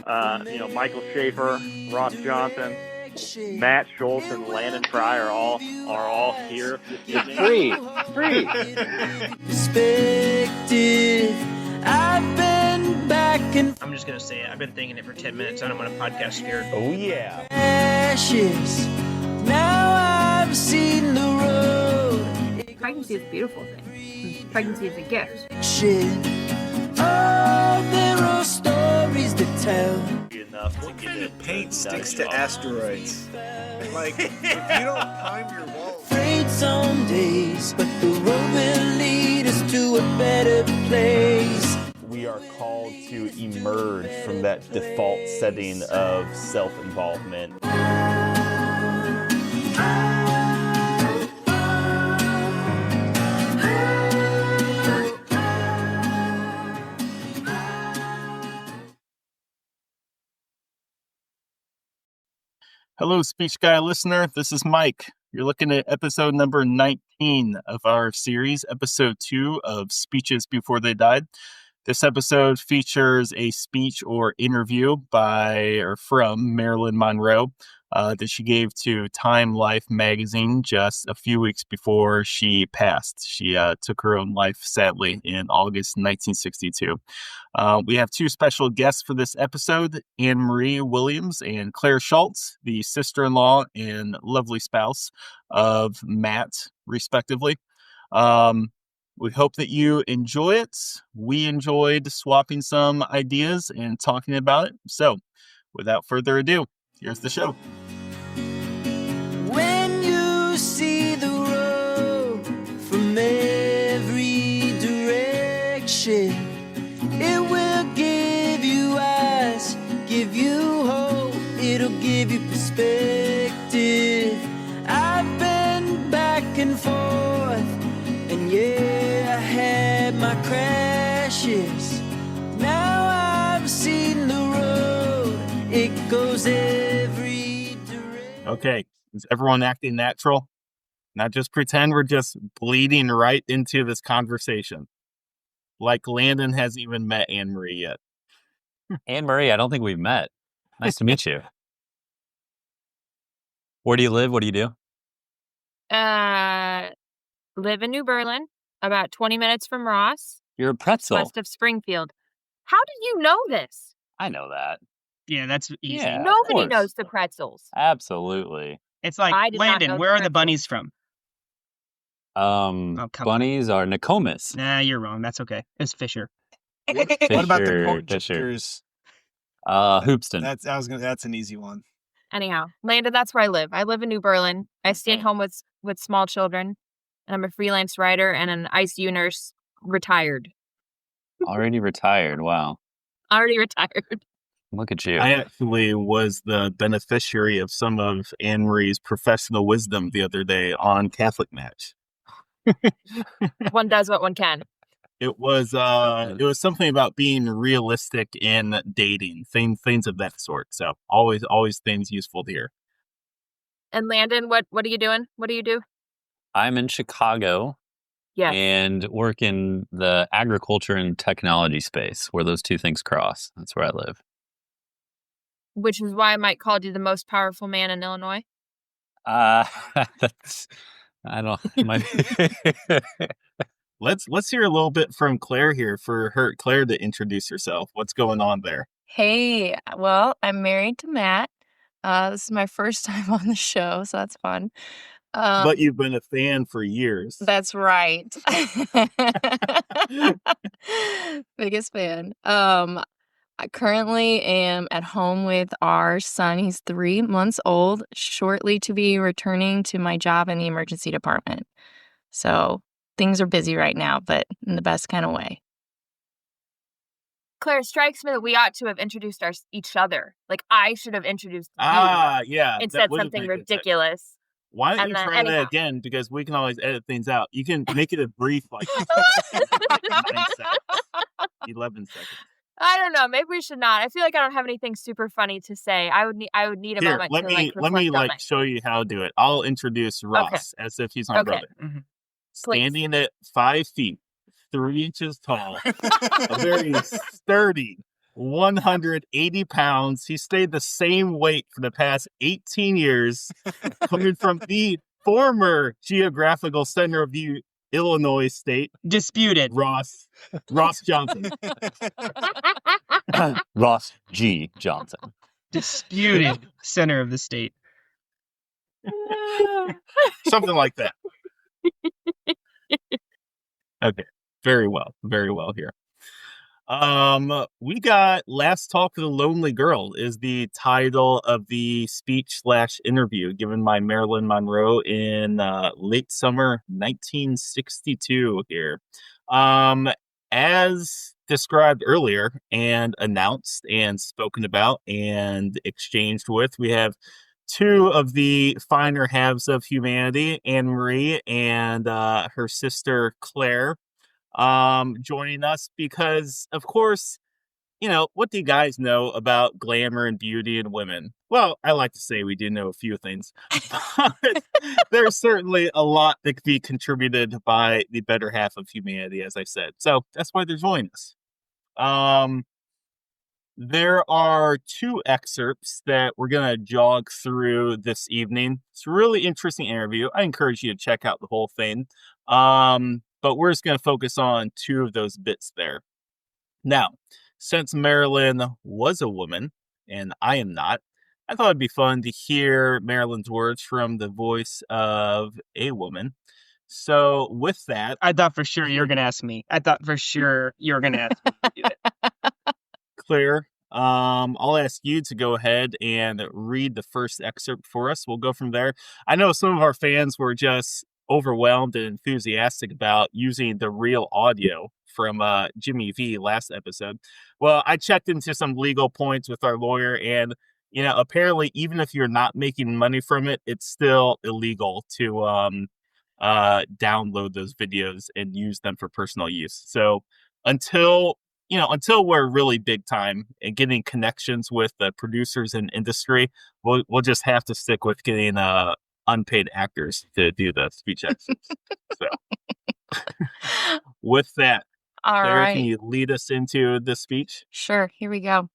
Michael Schaefer, Ross Johnson, Matt Schultz, and Landon Fry are all here. Free. Perspective. I've been back and I'm just going to say it. I've been thinking it for 10 minutes. I don't want a podcast scared. Oh, yeah. ashes. Now I've seen the road. Pregnancy is a beautiful thing. Pregnancy is a gift. Shit. Oh, there are stories to tell. What kind of paint sticks to asteroids? Like, if you don't prime your wall. Afraid some days, but the road will lead us to a better place. We are called to emerge from that default setting of self-involvement. Hello, Speech Guy listener. This is Mike. You're looking at episode number 19 of our series, episode 2 of Speeches Before They Died. This episode features a speech or interview by or from Marilyn Monroe that she gave to Time Life magazine just a few weeks before she passed. She took her own life, sadly, in August 1962. We have two special guests for this episode, Anne Marie Williams and Clare Schultz, the sister-in-law and lovely spouse of Matt, respectively. We hope that you enjoy it. We enjoyed swapping some ideas and talking about it. So, without further ado, here's the show. When you see the road from every direction, it will give you eyes, give you hope, it'll give you perspective. I've been back and forth, and yeah, I had my crashes. Now I've seen the road, it goes every direction. Okay, is everyone acting natural? Not just pretend we're just bleeding right into this conversation. Like Landon hasn't even met Anne Marie yet. Anne Marie, I don't think we've met. Nice to meet you. Where do you live? What do you do? Live in New Berlin, about 20 minutes from Ross, You're a pretzel. west of Springfield. How did you know this? I know that. Yeah, that's easy. Yeah. of Nobody course. knows the pretzels. Absolutely. It's like, I did not know Landon, the where are the pretzels. bunnies from? Um, come on. bunnies are Nokomis. Nah, you're wrong. That's okay. It's Fisher. What about the Fisher, pork Fisher. chickers? Hoopston. That's an easy one. Anyhow, Landon, that's where I live. I live in New Berlin. I stay at home with small children. And I'm a freelance writer and an ICU nurse, retired. Already retired. Wow. Already retired. Look at you. I actually was the beneficiary of some of Anne Marie's professional wisdom the other day on Catholic Match. One does what one can. It was something about being realistic in dating, things of that sort. So always things useful to hear. And Landon, what are you doing? What do you do? I'm in Chicago Yeah. and work in the agriculture and technology space where those two things cross. That's where I live. Which is why Mike called you the most powerful man in Illinois. That's, I don't, might be. Let's hear a little bit from Claire here for Claire to introduce herself. What's going on there? Hey, well, I'm married to Matt. This is my first time on the show, so that's fun. But you've been a fan for years. That's right. Biggest fan. I currently am at home with our son. He's 3 months old, shortly to be returning to my job in the emergency department. So things are busy right now, but in the best kind of way. Claire, it strikes me that we ought to have introduced each other. Like, I should have introduced you Yeah. and that said would have something made good sense. ridiculous. Why don't And you then try anyhow. that again? Because we can always edit things out. You can make it a brief, like 11 seconds. I don't know. Maybe we should not. I feel like I don't have anything super funny to say. I would need a Here, moment let to me reflect on it. show you how to do it. I'll introduce Ross as if he's my Okay. brother. Mhm. Standing at 5 feet, 3 inches tall, a very sturdy 180 pounds. He stayed the same weight for the past 18 years, coming from the former geographical center of the Illinois state, Disputed. Ross Johnson. Ross G. Johnson. Disputed center of the state. Something like that. Okay. Very well here. We got Last Talk with a Lonely Girl is the title of the speech/interview given by Marilyn Monroe in late summer 1962 here. As described earlier and announced and spoken about and exchanged with, we have two of the finer halves of humanity, Anne Marie and her sister Claire, joining us because, of course, what do you guys know about glamour and beauty in women? Well, I like to say we do know a few things, but there's certainly a lot that could be contributed by the better half of humanity, as I said. So that's why they're joining us. There are two excerpts that we're going to jog through this evening. It's a really interesting interview. I encourage you to check out the whole thing. But we're just going to focus on two of those bits there. Now, since Marilyn was a woman and I am not, I thought it'd be fun to hear Marilyn's words from the voice of a woman. So with that, I thought for sure you were going to ask me. I thought for sure you were going to ask me to do it. Claire, I'll ask you to go ahead and read the first excerpt for us. We'll go from there. I know some of our fans were just overwhelmed and enthusiastic about using the real audio from Jimmy V last episode. Well, I checked into some legal points with our lawyer, and apparently even if you're not making money from it, it's still illegal to download those videos and use them for personal use. So until we're really big time and getting connections with the producers and industry, we'll just have to stick with getting unpaid actors to do the speech excerpts. So with that, All Claire, right. can you lead us into the speech? Sure, here we go.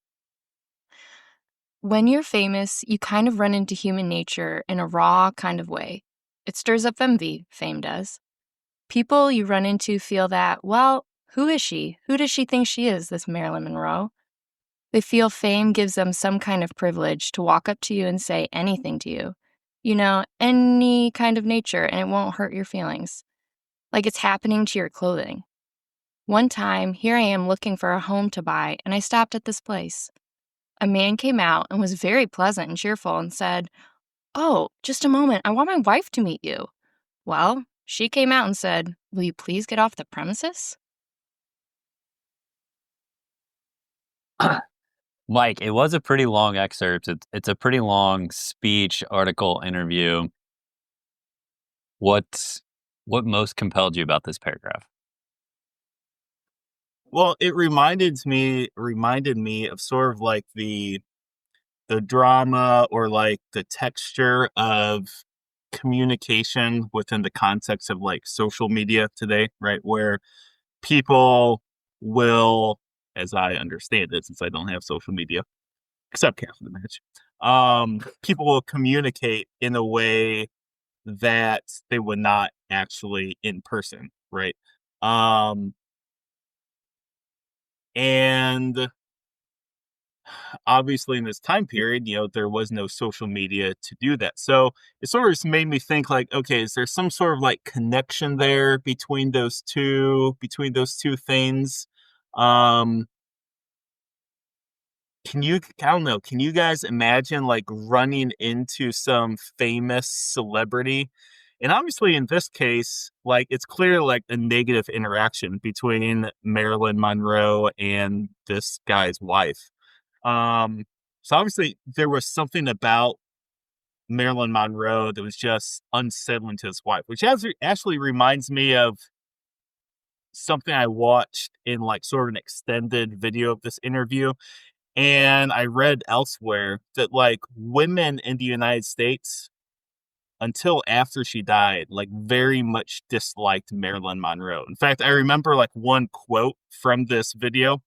When you're famous, you kind of run into human nature in a raw kind of way. It stirs up envy, fame does. People you run into feel that, well, who is she? Who does she think she is, this Marilyn Monroe? They feel fame gives them some kind of privilege to walk up to you and say anything to you. Any kind of nature, and it won't hurt your feelings. Like it's happening to your clothing. One time, here I am looking for a home to buy, and I stopped at this place. A man came out and was very pleasant and cheerful and said, "Oh, just a moment, I want my wife to meet you." Well, she came out and said, "Will you please get off the premises?" Mike, it was a pretty long excerpt. It's a pretty long speech, article, interview. What most compelled you about this paragraph? Well, it reminded me of sort of like the drama or like the texture of communication within the context of like social media today, right? Where people will, as I understand it, since I don't have social media, except half of the match, people will communicate in a way that they would not actually in person, right? And obviously in this time period, there was no social media to do that. So it sort of made me think like, okay, is there some sort of like connection there between those two things? Can you guys imagine like running into some famous celebrity? And obviously in this case, like it's clear like a negative interaction between Marilyn Monroe and this guy's wife. So obviously there was something about Marilyn Monroe that was just unsettling to his wife, which actually reminds me of something I watched in like sort of an extended video of this interview. And I read elsewhere that like women in the United States, until after she died, like very much disliked Marilyn Monroe. In fact, I remember like one quote from this video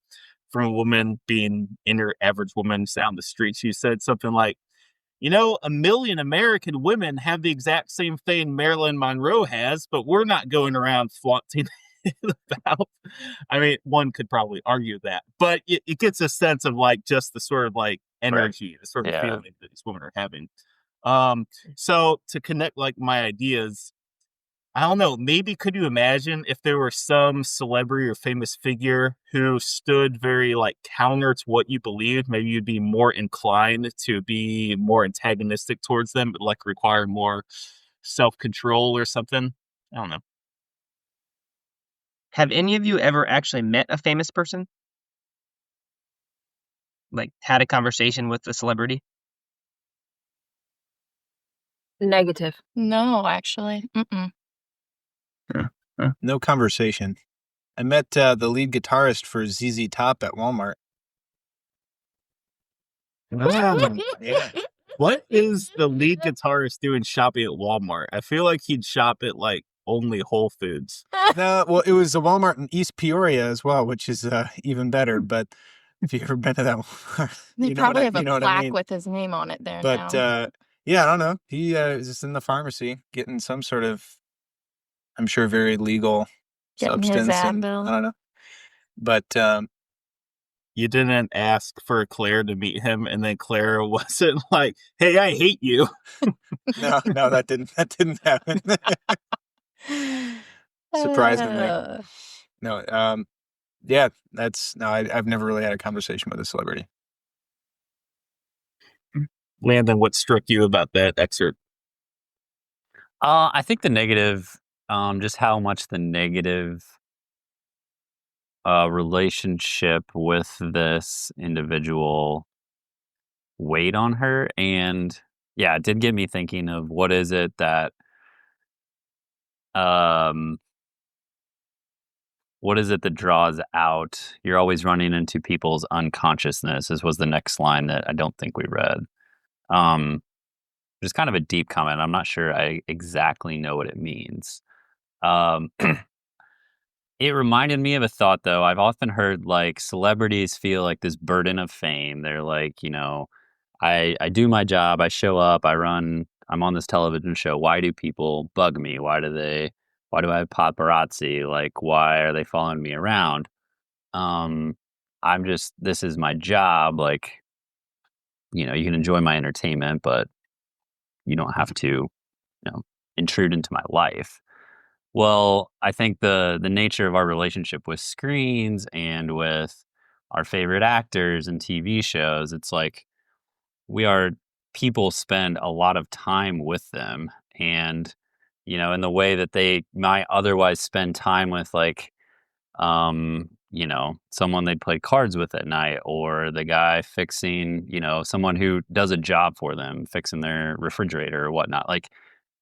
from a woman being in her average woman down the street. She said something like, 1,000,000 American women have the exact same thing Marilyn Monroe has, but we're not going around flaunting it about. I mean, one could probably argue that, but it gets a sense of like just the sort of like energy, the sort of feeling that these women are having. So to connect like my ideas, I don't know, maybe could you imagine if there were some celebrity or famous figure who stood very like counter to what you believed? Maybe you'd be more inclined to be more antagonistic towards them, but like require more self-control or something. I don't know. Have any of you ever actually met a famous person? Like had a conversation with a celebrity? Negative. No, actually. Mm-mm. No conversation. I met the lead guitarist for ZZ Top at Walmart. Yeah. What is the lead guitarist doing shopping at Walmart? I feel like he'd shop at like only Whole Foods. No, well, it was a Walmart in East Peoria as well, which is even better. But if you've ever been to that Walmart, They probably have a plaque with his name on it there But now. yeah, I don't know. He is just in the pharmacy getting some sort of, I'm sure, very legal Getting his substance. Advil. I don't know. But you didn't ask for Claire to meet him, and then Claire wasn't like, "Hey, I hate you." no, that didn't happen. Surprisingly, no. Yeah, I've never really had a conversation with a celebrity. Landon, what struck you about that excerpt? I think the negative, just how much the negative relationship with this individual weighed on her. And yeah, it did get me thinking of what is it that draws out? You're always running into people's unconsciousness. This was the next line that I don't think we read. Just kind of a deep comment. I'm not sure I exactly know what it means. It reminded me of a thought, though. I've often heard like celebrities feel like this burden of fame. They're like, I do my job, I show up, I'm on this television show. Why do people bug me? Why do I have paparazzi? Like, why are they following me around? This is my job. Like, you can enjoy my entertainment, but you don't have to, intrude into my life. Well, I think the nature of our relationship with screens and with our favorite actors and TV shows, it's like people spend a lot of time with them. And, in the way that they might otherwise spend time with like, someone they'd play cards with at night, or the guy fixing, someone who does a job for them, fixing their refrigerator or whatnot. Like,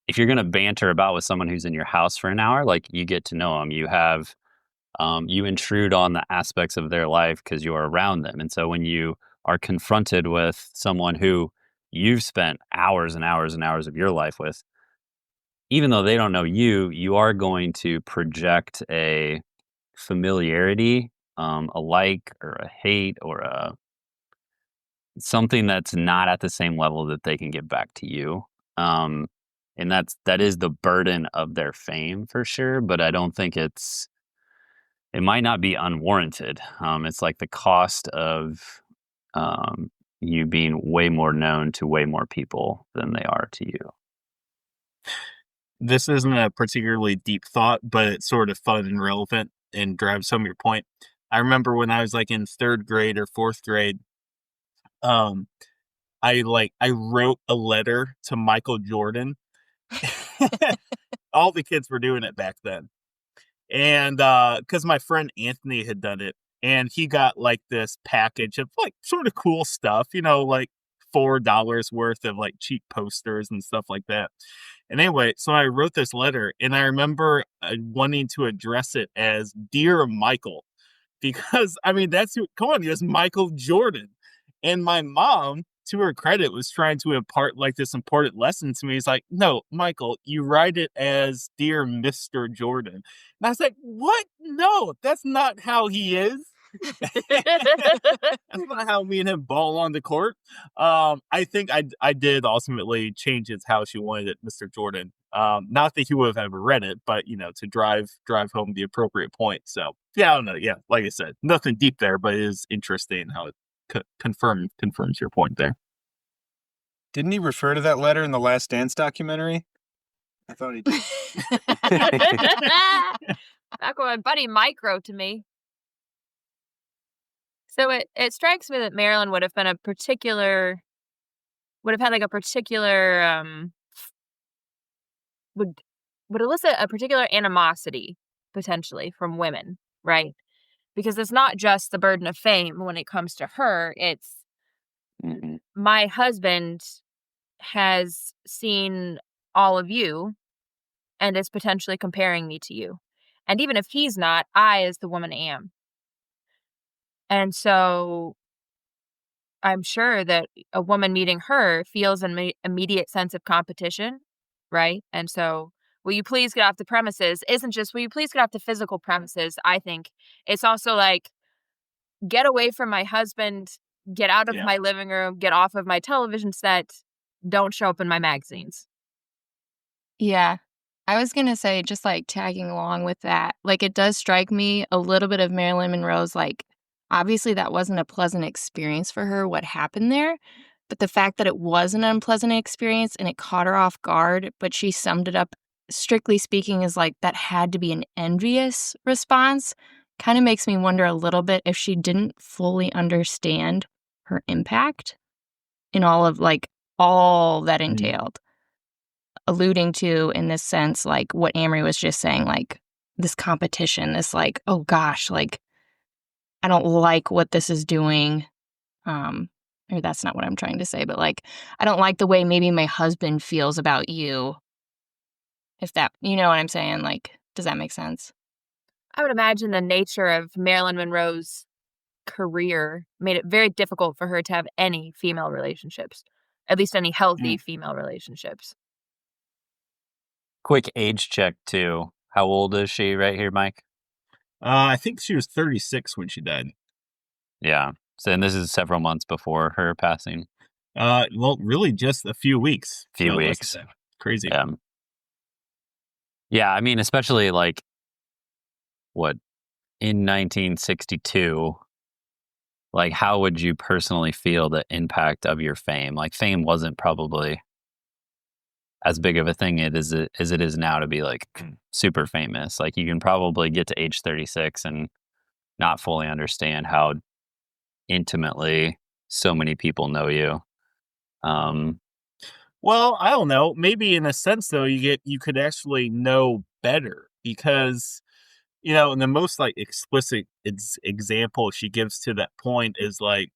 if you're going to banter about with someone who's in your house for an hour, like you get to know them, you intrude on the aspects of their life because you're around them. And so when you are confronted with someone who you've spent hours and hours and hours of your life with, even though they don't know you, you are going to project a familiarity, a like or a hate or something that's not at the same level that they can get back to you. And that is the burden of their fame for sure, but I don't think it might not be unwarranted. It's like the cost of you being way more known to way more people than they are to you. This isn't a particularly deep thought, but it's sort of fun and relevant and drives home your point. I remember when I was like in 3rd grade or 4th grade, I wrote a letter to Michael Jordan. All the kids were doing it back then. And because my friend Anthony had done it, and he got like this package of like sort of cool stuff, like $4 worth of like cheap posters and stuff like that. And anyway, so I wrote this letter, and I remember wanting to address it as Dear Michael, because I mean, it's Michael Jordan. And my mom, to her credit, was trying to impart like this important lesson to me. He's like, no, Michael, you write it as Dear Mr. Jordan. And I was like, what? No, that's not how he is. That's not how me and him ball on the court. I think I did ultimately change his how she wanted it, Mr. Jordan. Not that he would have ever read it, but to drive home the appropriate point. So yeah, I don't know. Yeah, like I said, nothing deep there, but it is interesting how it confirms your point there. Didn't he refer to that letter in the Last Dance documentary? I thought he did. Back when my buddy Mike wrote to me. So it strikes me that Marilyn would have had like a particular would elicit a particular animosity potentially from women, right? Because it's not just the burden of fame when it comes to her. It's my husband has seen all of you and is potentially comparing me to you. And even if he's not, I, as the woman, am. And so I'm sure that a woman meeting her feels an immediate sense of competition, right? And so, will you please get off the premises isn't just, will you please get off the physical premises, I think. It's also like, get away from my husband, get out of my living room, get off of my television set, don't show up in my magazines. Yeah. I was going to say, just like tagging along with that, like it does strike me a little bit of Marilyn Monroe's, like, obviously that wasn't a pleasant experience for her, what happened there. But the fact that it was an unpleasant experience and it caught her off guard, but she summed it up, strictly speaking, as like that had to be an envious response, kind of makes me wonder a little bit if she didn't fully understand her impact in all that entailed. Alluding to, in this sense, like what Amory was just saying, like this competition, this like, oh gosh, like I don't like what this is doing. Or that's not what I'm trying to say, but like I don't like the way maybe my husband feels about you. If that, you know what I'm saying? Like, does that make sense? I would imagine the nature of Marilyn Monroe's career made it very difficult for her to have any female relationships, at least any healthy female relationships. Quick age check, too. How old is she right here, Mike? I think she was 36 when she died. Yeah. So, and this is several months before her passing. Well, really just a few weeks. Few weeks. Crazy. Yeah. Yeah, I mean, especially like, in 1962, like, how would you personally feel the impact of your fame? Like, fame wasn't probably as big of a thing as it is now to be like super famous. Like, you can probably get to age 36 and not fully understand how intimately so many people know you. Well, I don't know. Maybe in a sense, though, you could actually know better because, and the most like explicit example she gives to that point is like,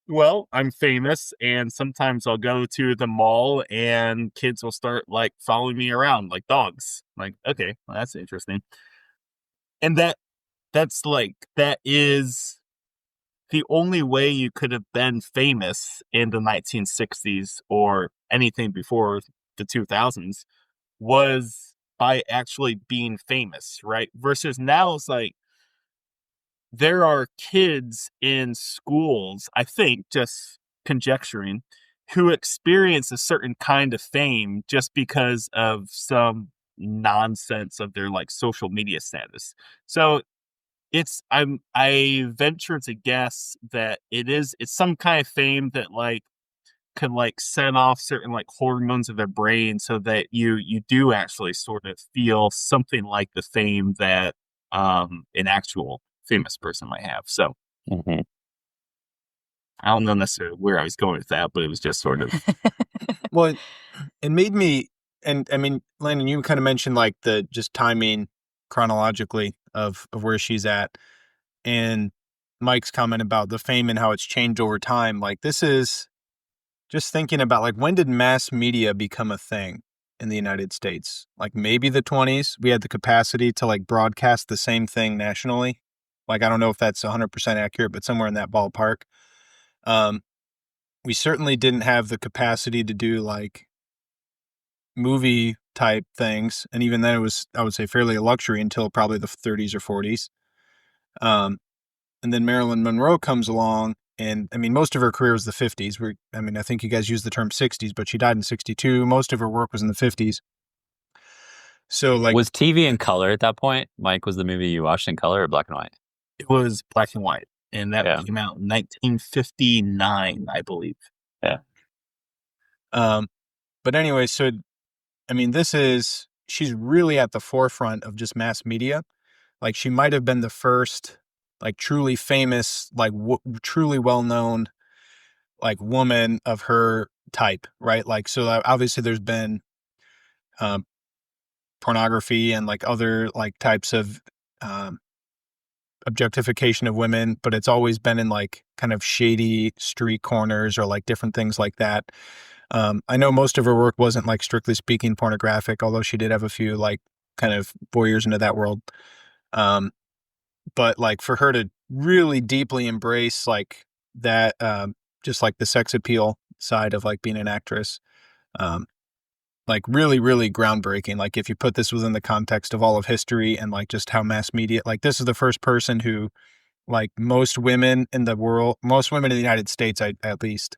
well, I'm famous and sometimes I'll go to the mall and kids will start like following me around like dogs. Like, okay, well, that's interesting. And that is the only way you could have been famous in the 1960s or anything before the 2000s was by actually being famous, right? Versus now it's like there are kids in schools, I think, just conjecturing, who experience a certain kind of fame just because of some nonsense of their like social media status. So I venture to guess that it's some kind of fame that like could like set off certain like hormones of their brain so that you do actually sort of feel something like the fame that an actual famous person might have. So I don't know necessarily where I was going with that, but it was just sort of well, it made me, and I mean, Landon, you kind of mentioned like the just timing chronologically of where she's at, and Mike's comment about the fame and how it's changed over time. Like, this is just thinking about like, when did mass media become a thing in the United States? Like maybe the 20s, we had the capacity to like broadcast the same thing nationally. Like, I don't know if that's 100% accurate, but somewhere in that ballpark. We certainly didn't have the capacity to do like movie type things. And even then it was, I would say, fairly a luxury until probably the 30s or 40s. And then Marilyn Monroe comes along, and I mean, most of her career was the 50s. I think you guys use the term 60s, but she died in 62. Most of her work was in the 50s. So, like, was TV in color at that point? Mike, was the movie you watched in color or black and white? It was black and white, and that came out in 1959, I believe. Yeah. But anyway, so I mean, she's really at the forefront of just mass media. Like, she might have been the first, like, truly famous, like, truly well-known, like, woman of her type, right? Like, so obviously there's been pornography and, like, other, like, types of objectification of women, but it's always been in, like, kind of shady street corners or, like, different things like that. I know most of her work wasn't, like, strictly speaking pornographic, although she did have a few, like, kind of voyeurs into that world. But, like, for her to really deeply embrace, like, that, just, like, the sex appeal side of, like, being an actress, like, really, really groundbreaking. Like, if you put this within the context of all of history and, like, just how mass media, like, this is the first person who, like, most women in the United States, at least,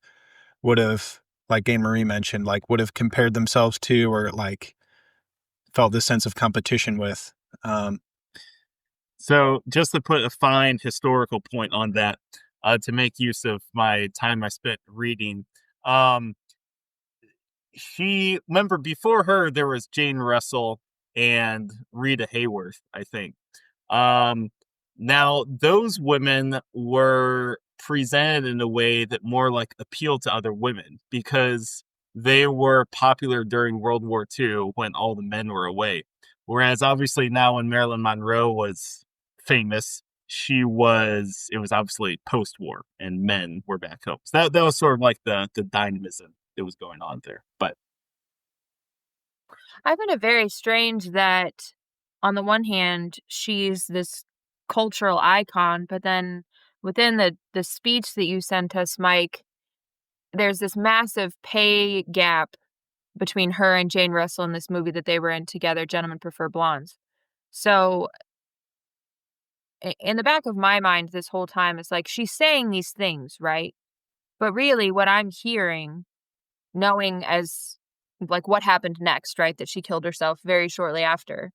would have, like Anne Marie mentioned, like, would have compared themselves to, or, like, felt this sense of competition with. So just to put a fine historical point on that, to make use of my time I spent reading, remember before her, there was Jane Russell and Rita Hayworth, I think. Now those women were presented in a way that more like appealed to other women because they were popular during World War II when all the men were away. Whereas obviously now when Marilyn Monroe was famous, it was obviously post-war and men were back home. So that was sort of like the dynamism that was going on there. But I find it very strange that on the one hand, she's this cultural icon, but then within the speech that you sent us, Mike, there's this massive pay gap between her and Jane Russell in this movie that they were in together, Gentlemen Prefer Blondes. So in the back of my mind this whole time, it's like she's saying these things, right? But really what I'm hearing, knowing as like what happened next, right? That she killed herself very shortly after.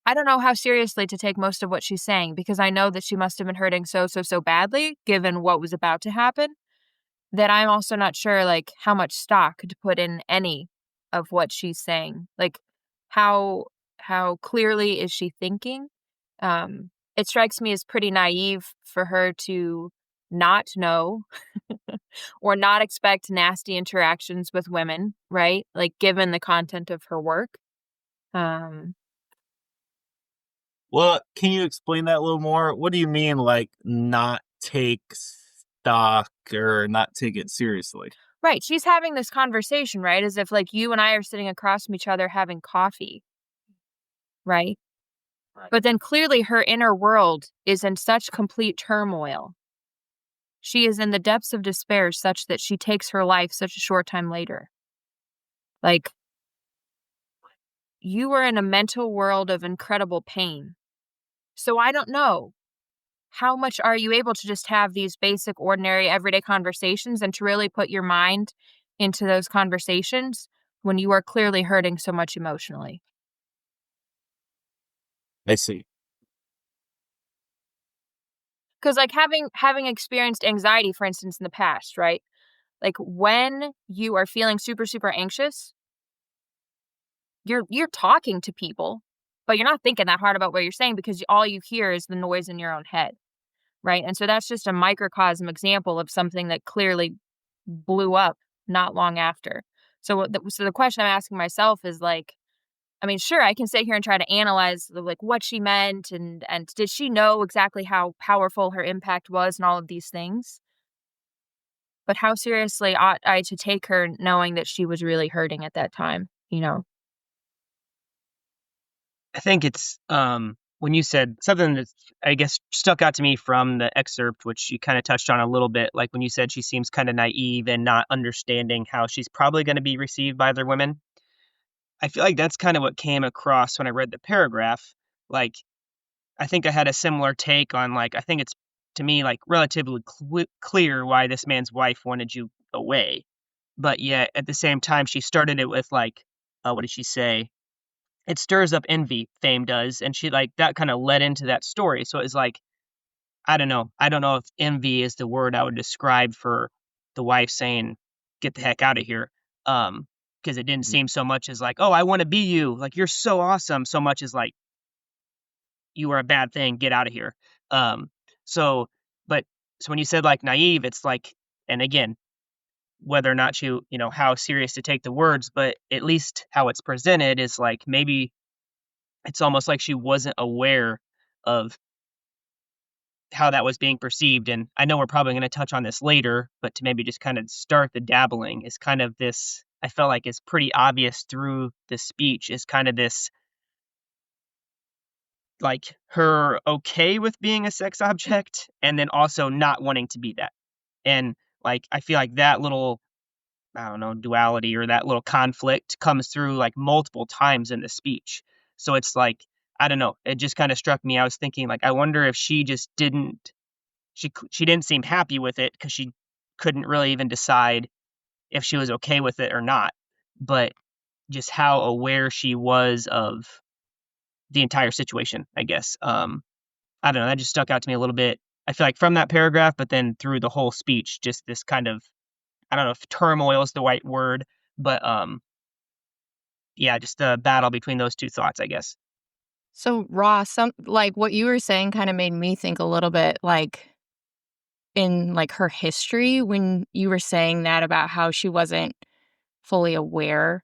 I don't know how seriously to take most of what she's saying because I know that she must have been hurting so badly given what was about to happen that I'm also not sure like how much stock to put in any of what she's saying. Like how clearly is she thinking? It strikes me as pretty naive for her to not know or not expect nasty interactions with women, right? Like given the content of her work. well, can you explain that a little more? What do you mean, like, not take stock or not take it seriously? Right. She's having this conversation, right? As if like you and I are sitting across from each other having coffee. Right. But then clearly her inner world is in such complete turmoil. She is in the depths of despair such that she takes her life such a short time later. Like, you were in a mental world of incredible pain. So I don't know. How much are you able to just have these basic, ordinary, everyday conversations and to really put your mind into those conversations when you are clearly hurting so much emotionally? I see. Because like having experienced anxiety, for instance, in the past, right? Like when you are feeling super anxious, you're talking to people, but you're not thinking that hard about what you're saying because all you hear is the noise in your own head, right? And so that's just a microcosm example of something that clearly blew up not long after. So the question I'm asking myself is like, I mean, sure, I can sit here and try to analyze like what she meant and did she know exactly how powerful her impact was and all of these things? But how seriously ought I to take her knowing that she was really hurting at that time, you know? I think it's when you said something that I guess stuck out to me from the excerpt, which you kind of touched on a little bit, like when you said she seems kind of naive and not understanding how she's probably going to be received by other women. I feel like that's kind of what came across when I read the paragraph. Like, I think I had a similar take on, like, I think it's, to me, like, relatively clear why this man's wife wanted you away. But yet, at the same time, she started it with, like, what did she say? It stirs up envy, fame does. And she, like, that kind of led into that story. So it was like, I don't know. I don't know if envy is the word I would describe for the wife saying, get the heck out of here. Because it didn't seem so much as like, oh, I want to be you. Like, you're so awesome. So much as like, you are a bad thing, get out of here. Um, so, but so when you said like naive, it's like, and again, whether or not how serious to take the words, but at least how it's presented is like maybe it's almost like she wasn't aware of how that was being perceived. And I know we're probably going to touch on this later, but to maybe just kind of start the dabbling is kind of this, I felt like it's pretty obvious through the speech, is kind of this, like, her okay with being a sex object and then also not wanting to be that. And like, I feel like that little, I don't know, duality or that little conflict comes through like multiple times in the speech. So it's like, I don't know, it just kind of struck me. I was thinking like, I wonder if she just she didn't seem happy with it because she couldn't really even decide if she was okay with it or not. But just how aware she was of the entire situation, I guess. I don't know, that just stuck out to me a little bit. I feel like from that paragraph, but then through the whole speech, just this kind of, I don't know if turmoil is the right word, but yeah, just the battle between those two thoughts, I guess. So, Ross, like what you were saying kind of made me think a little bit like in like her history when you were saying that about how she wasn't fully aware.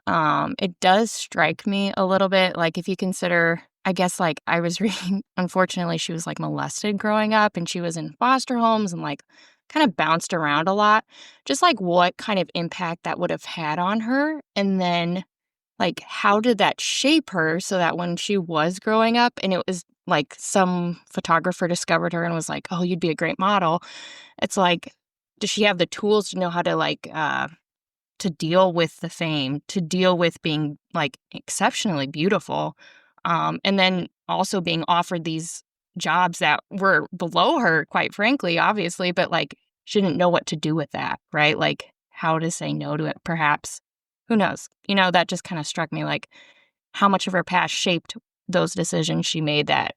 It does strike me a little bit like if you consider, I guess, like I was reading, unfortunately, she was like molested growing up and she was in foster homes and like kind of bounced around a lot. Just like what kind of impact that would have had on her. And then like, how did that shape her so that when she was growing up and it was like some photographer discovered her and was like, oh, you'd be a great model. It's like, does she have the tools to know how to like, to deal with the fame, to deal with being like exceptionally beautiful, and then also being offered these jobs that were below her, quite frankly, obviously, but like she didn't know what to do with that, right? Like how to say no to it, perhaps. Who knows? That just kind of struck me like how much of her past shaped those decisions she made that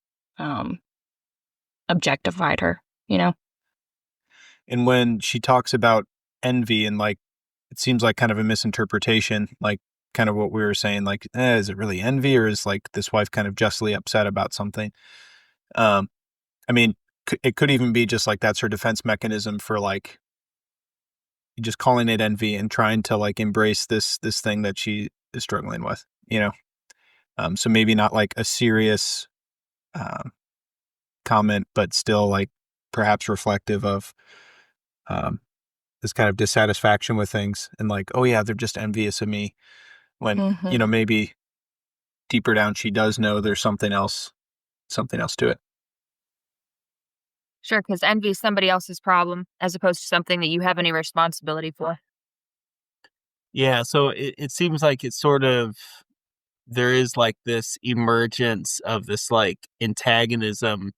objectified her, And when she talks about envy and like, it seems like kind of a misinterpretation, like kind of what we were saying, like, is it really envy or is like this wife kind of justly upset about something? I mean, it could even be just like that's her defense mechanism for like just calling it envy and trying to like embrace this thing that she is struggling with, so maybe not like a serious comment, but still like perhaps reflective of this kind of dissatisfaction with things and like, oh yeah, they're just envious of me when, maybe deeper down she does know there's something else to it. Sure, because envy is somebody else's problem as opposed to something that you have any responsibility for. Yeah, so it seems like it's sort of, there is like this emergence of this like antagonism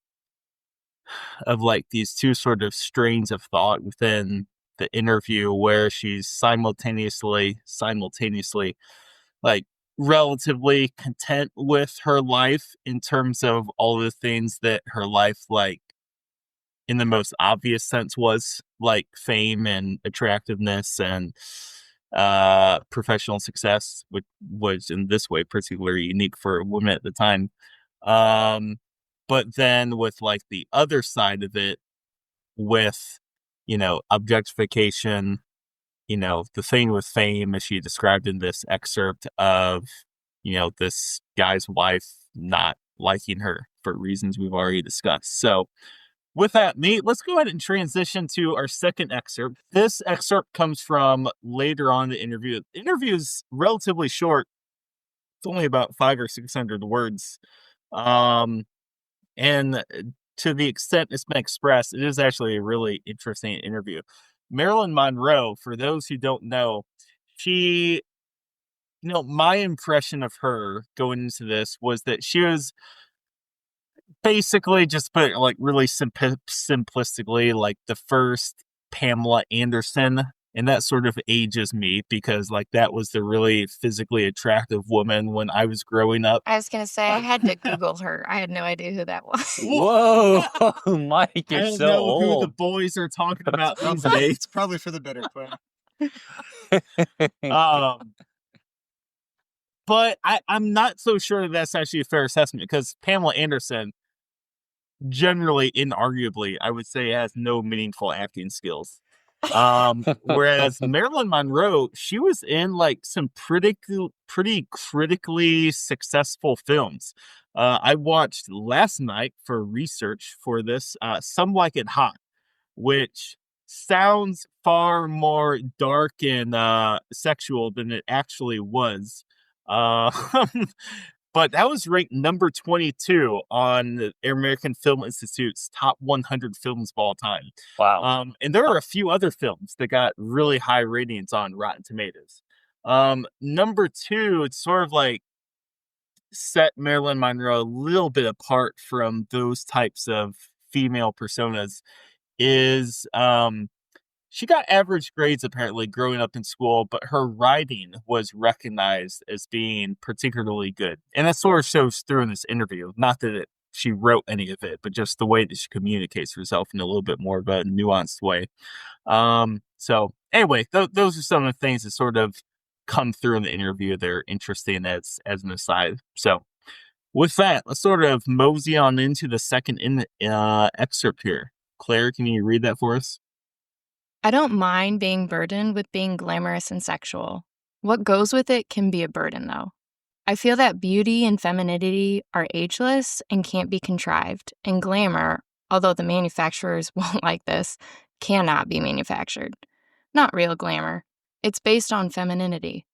of like these two sort of strains of thought within the interview where she's simultaneously like relatively content with her life in terms of all the things that her life like in the most obvious sense was like fame and attractiveness and professional success, which was in this way particularly unique for women at the time. But then with like the other side of it, with, objectification, the thing with fame, as she described in this excerpt of, this guy's wife not liking her for reasons we've already discussed. So with that, Nate, let's go ahead and transition to our second excerpt. This excerpt comes from later on in the interview. The interview is relatively short. It's only about 500 or 600 words. And to the extent it's been expressed, it is actually a really interesting interview. Marilyn Monroe, for those who don't know, she, my impression of her going into this was that she was basically, just put it like really simplistically, like the first Pamela Anderson, and that sort of ages me because like that was the really physically attractive woman when I was growing up. I was gonna say I had to Google her. I had no idea who that was. Whoa, Mike, I you're don't so know who the old. boys are talking about these days. It's probably for the better, Claire. But I'm not so sure that that's actually a fair assessment because Pamela Anderson, generally, inarguably, I would say has no meaningful acting skills. Whereas Marilyn Monroe, she was in like some pretty critically successful films. I watched last night for research for this, Some Like It Hot, which sounds far more dark and sexual than it actually was. Uh, but that was ranked number 22 on the American Film Institute's top 100 films of all time. Wow. And there are a few other films that got really high ratings on Rotten Tomatoes. Number 2, it's sort of like set Marilyn Monroe a little bit apart from those types of female personas is she got average grades apparently growing up in school, but her writing was recognized as being particularly good. And that sort of shows through in this interview. Not that she wrote any of it, but just the way that she communicates herself in a little bit more of a nuanced way. So anyway, those are some of the things that sort of come through in the interview. They're interesting as an aside. So with that, let's sort of mosey on into the second excerpt here. Claire, can you read that for us? I don't mind being burdened with being glamorous and sexual. What goes with it can be a burden, though. I feel that beauty and femininity are ageless and can't be contrived, and glamour, although the manufacturers won't like this, cannot be manufactured. Not real glamour. It's based on femininity.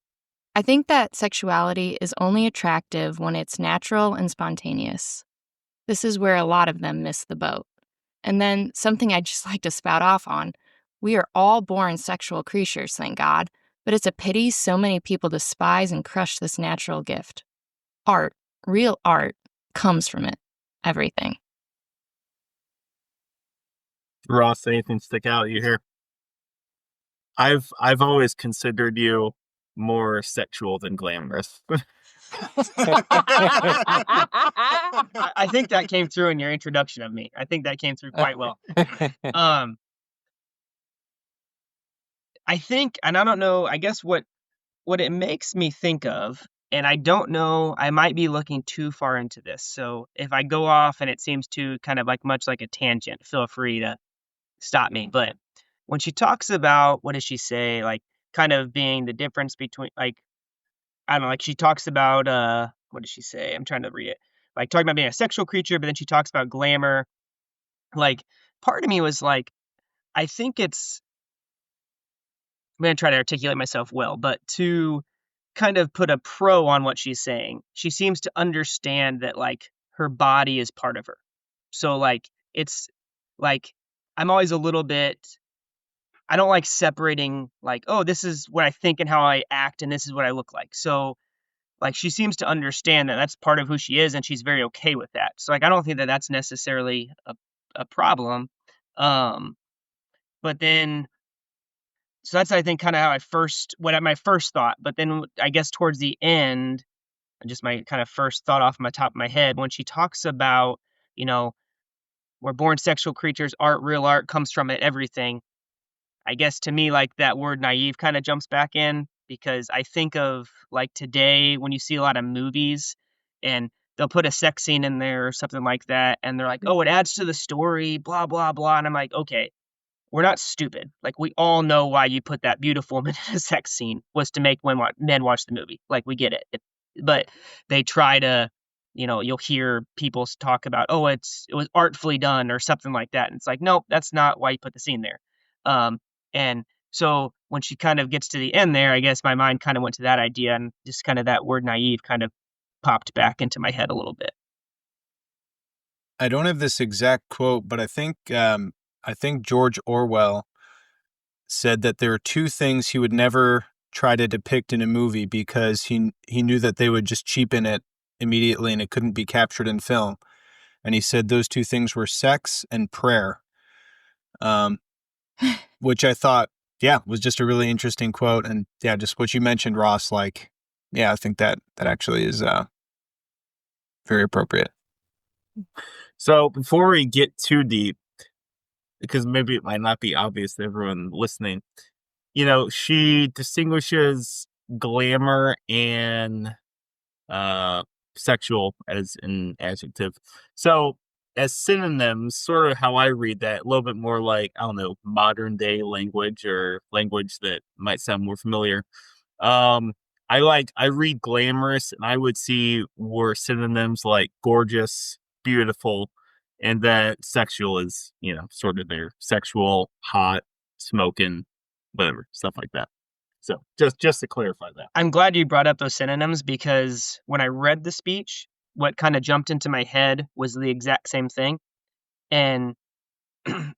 I think that sexuality is only attractive when it's natural and spontaneous. This is where a lot of them miss the boat. And then something I'd just like to spout off on. We are all born sexual creatures, thank God, but it's a pity so many people despise and crush this natural gift. Art, real art, comes from it. Everything. Ross, anything stick out at you here? I've always considered you more sexual than glamorous. I think that came through in your introduction of me. I think that came through quite well. I think, and I don't know, I guess what it makes me think of, and I don't know, I might be looking too far into this. So if I go off and it seems to kind of like much like a tangent, feel free to stop me. But when she talks about, what does she say? Like kind of being the difference between like, I don't know, like she talks about, what does she say? I'm trying to read it. Like talking about being a sexual creature, but then she talks about glamour. Like part of me was like, I think I'm going to try to articulate myself well, but to kind of put a pro on what she's saying, she seems to understand that like her body is part of her. So like, it's like, I'm always a little bit, I don't like separating like, oh, this is what I think and how I act, and this is what I look like. So like, she seems to understand that that's part of who she is, and she's very okay with that. So like, I don't think that that's necessarily a problem. But then, so that's, I think, kind of how my first thought. But then I guess towards the end, just my kind of first thought off my top of my head, when she talks about, you know, we're born sexual creatures, art, real art comes from it, everything. I guess to me, like that word naive kind of jumps back in, because I think of like today when you see a lot of movies and they'll put a sex scene in there or something like that. And they're like, oh, it adds to the story, blah, blah, blah. And I'm like, okay, we're not stupid. Like we all know why you put that beautiful woman in a sex scene was to make men watch the movie. Like we get it. But they try to, you know, you'll hear people talk about, oh, it was artfully done or something like that. And it's like, nope, that's not why you put the scene there. And so when she kind of gets to the end there, I guess my mind kind of went to that idea, and just kind of that word naive kind of popped back into my head a little bit. I don't have this exact quote, but I think George Orwell said that there are two things he would never try to depict in a movie because he knew that they would just cheapen it immediately and it couldn't be captured in film. and he said those two things were sex and prayer, which I thought, was just a really interesting quote. And just what you mentioned, Ross, like, I think that actually is very appropriate. So before we get too deep, because maybe it might not be obvious to everyone listening, she distinguishes glamour and sexual as an adjective. So as synonyms, sort of how I read that, a little bit more like, I don't know, modern day language or language that might sound more familiar. I read glamorous, and I would see were synonyms like gorgeous, beautiful, and then sexual is, sort of their sexual, hot, smoking, whatever, stuff like that. So just to clarify that. I'm glad you brought up those synonyms, because when I read the speech, what kind of jumped into my head was the exact same thing. And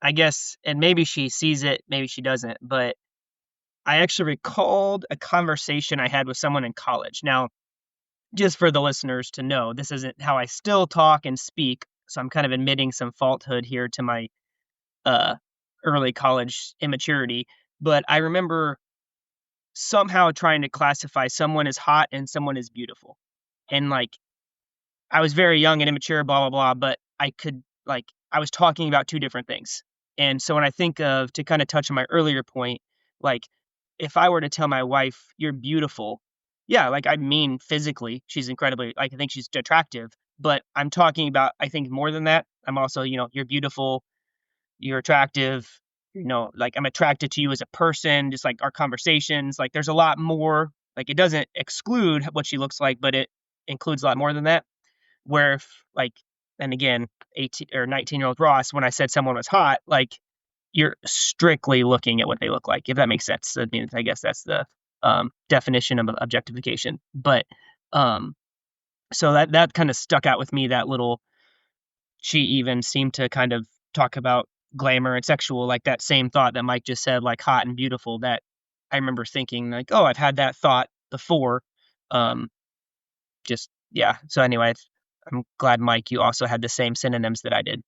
I guess, and maybe she sees it, maybe she doesn't, but I actually recalled a conversation I had with someone in college. Now, just for the listeners to know, this isn't how I still talk and speak, so I'm kind of admitting some falsehood here to my early college immaturity. But I remember somehow trying to classify someone as hot and someone as beautiful. And like, I was very young and immature, blah, blah, blah, but I was talking about two different things. And so when I think of, to kind of touch on my earlier point, like, if I were to tell my wife, you're beautiful, like, I mean, physically, she's incredibly, like, I think she's attractive, but I'm talking about, I think, more than that. I'm also, you're beautiful, you're attractive, like, I'm attracted to you as a person, just like our conversations, like, there's a lot more, like, it doesn't exclude what she looks like, but it includes a lot more than that. Where if, like, and again, 18 or 19-year-old Ross, when I said someone was hot, like, you're strictly looking at what they look like, if that makes sense. I mean, I guess that's the definition of objectification. But so that kind of stuck out with me, that little, she even seemed to kind of talk about glamour and sexual, like that same thought that Mike just said, like hot and beautiful, that I remember thinking like, oh, I've had that thought before. So anyway, I'm glad, Mike, you also had the same synonyms that I did.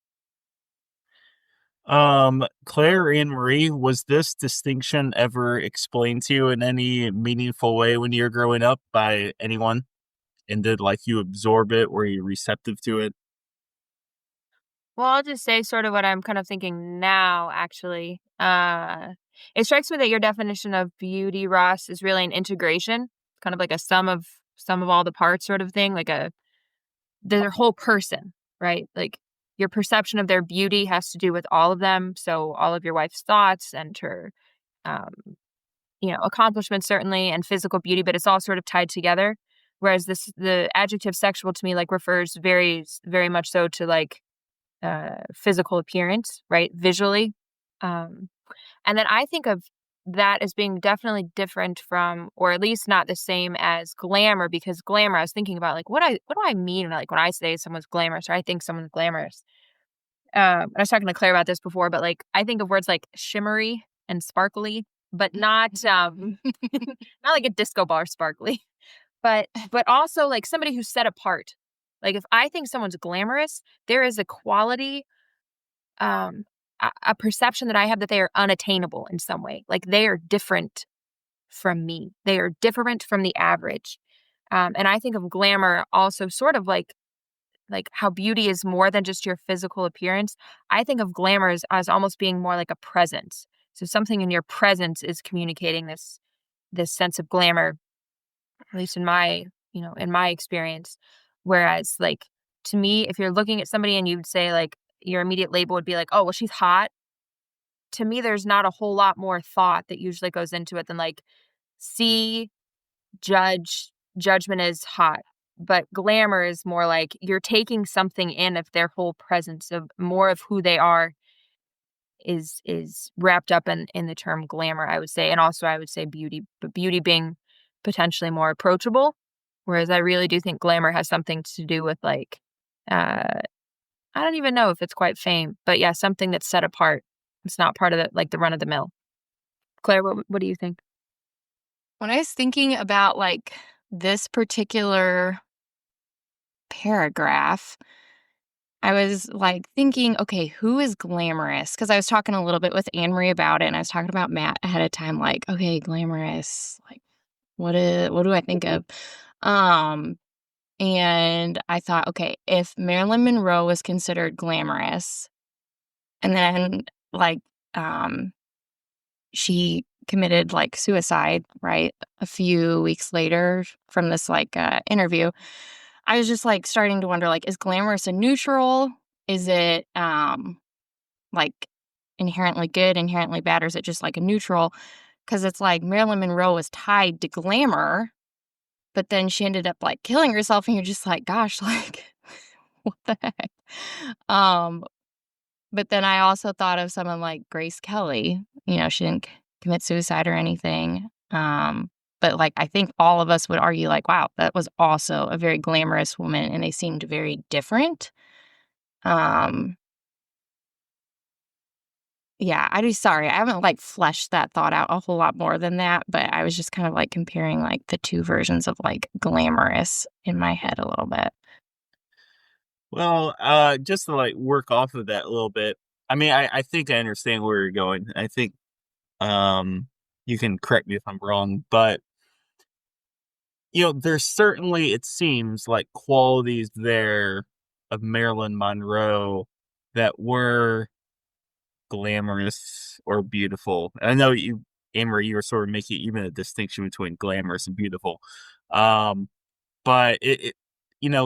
Claire and Marie, was this distinction ever explained to you in any meaningful way when you were growing up by anyone? And did like you absorb it? Were you receptive to it? Well, I'll just say sort of what I'm kind of thinking now, actually. It strikes me that your definition of beauty, Ross, is really an integration, kind of like a sum of all the parts sort of thing, like their whole person, right? Like, your perception of their beauty has to do with all of them. So all of your wife's thoughts and her, accomplishments, certainly, and physical beauty, but it's all sort of tied together. Whereas the adjective sexual to me, like, refers very, very much so to like physical appearance, right? Visually. And then I think of that as being definitely different from, or at least not the same as glamour, because glamour, I was thinking about like, what do I mean? Like, when I say someone's glamorous, or I think someone's glamorous. I was talking to Claire about this before, but like, I think of words like shimmery and sparkly, but not, not like a disco ball sparkly, but also like somebody who's set apart. Like, if I think someone's glamorous, there is a quality, a perception that I have that they are unattainable in some way. Like, they are different from me. They are different from the average. And I think of glamour also sort of like how beauty is more than just your physical appearance. I think of glamour as almost being more like a presence. So something in your presence is communicating this sense of glamour, at least in my experience. Whereas, like, to me, if you're looking at somebody and you'd say, like, your immediate label would be like, oh, well, she's hot. To me, there's not a whole lot more thought that usually goes into it than like, judgment is hot. But glamour is more like you're taking something in of their whole presence, of more of who they are is wrapped up in the term glamour, I would say. And also I would say beauty, but beauty being potentially more approachable. Whereas I really do think glamour has something to do with like, I don't even know if it's quite fame, but yeah, something that's set apart. It's not part of the run of the mill. Claire, what do you think? When I was thinking about like this particular paragraph, I was like thinking, okay, who is glamorous? Because I was talking a little bit with Anne Marie about it, and I was talking about Matt ahead of time, like, okay, glamorous, like what do I think of? Um, and I thought, okay, if Marilyn Monroe was considered glamorous, and then like she committed like suicide, right? A few weeks later from this like interview. I was just like starting to wonder, like, is glamorous a neutral? Is it like inherently good, inherently bad, or is it just like a neutral? Because it's like Marilyn Monroe was tied to glamour, but then she ended up like killing herself, and you're just like, gosh, like what the heck? Um, but then I also thought of someone like Grace Kelly. You know, she didn't commit suicide or anything. But like I think all of us would argue like, wow, that was also a very glamorous woman, and they seemed very different. Um, yeah, sorry. I haven't like fleshed that thought out a whole lot more than that, but I was just kind of like comparing like the two versions of like glamorous in my head a little bit. Well, just to like work off of that a little bit. I mean, I think I understand where you're going. I think you can correct me if I'm wrong, but there's certainly, it seems like, qualities there of Marilyn Monroe that were glamorous or beautiful. And I know you, Amory, you were sort of making even a distinction between glamorous and beautiful. But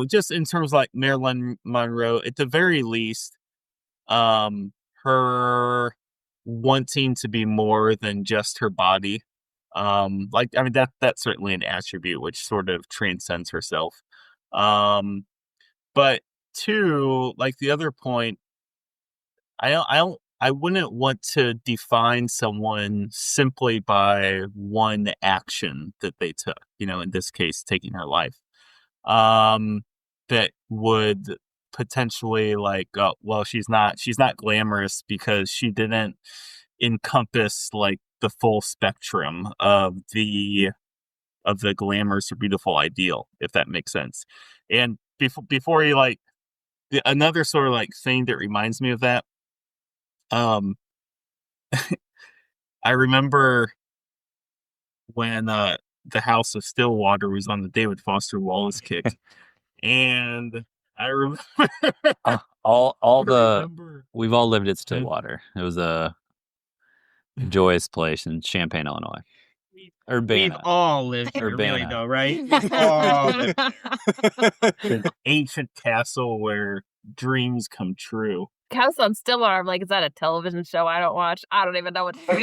just in terms of like Marilyn Monroe, at the very least, her wanting to be more than just her body. That's certainly an attribute which sort of transcends herself. But two, like the other point, I wouldn't want to define someone simply by one action that they took, in this case, taking her life. That would potentially like, well, she's not glamorous because she didn't encompass like the full spectrum of the glamorous or beautiful ideal, if that makes sense. And before you like, another sort of like thing that reminds me of that, I remember when the House of Stillwater was on the David Foster Wallace kick, and I remember we've all lived at Stillwater. It was a joyous place in Champaign, Illinois. We've all lived here, really, though, right? We've all lived. An ancient castle where dreams come true. House on Stillwater. I'm like, is that a television show I don't watch? I don't even know what it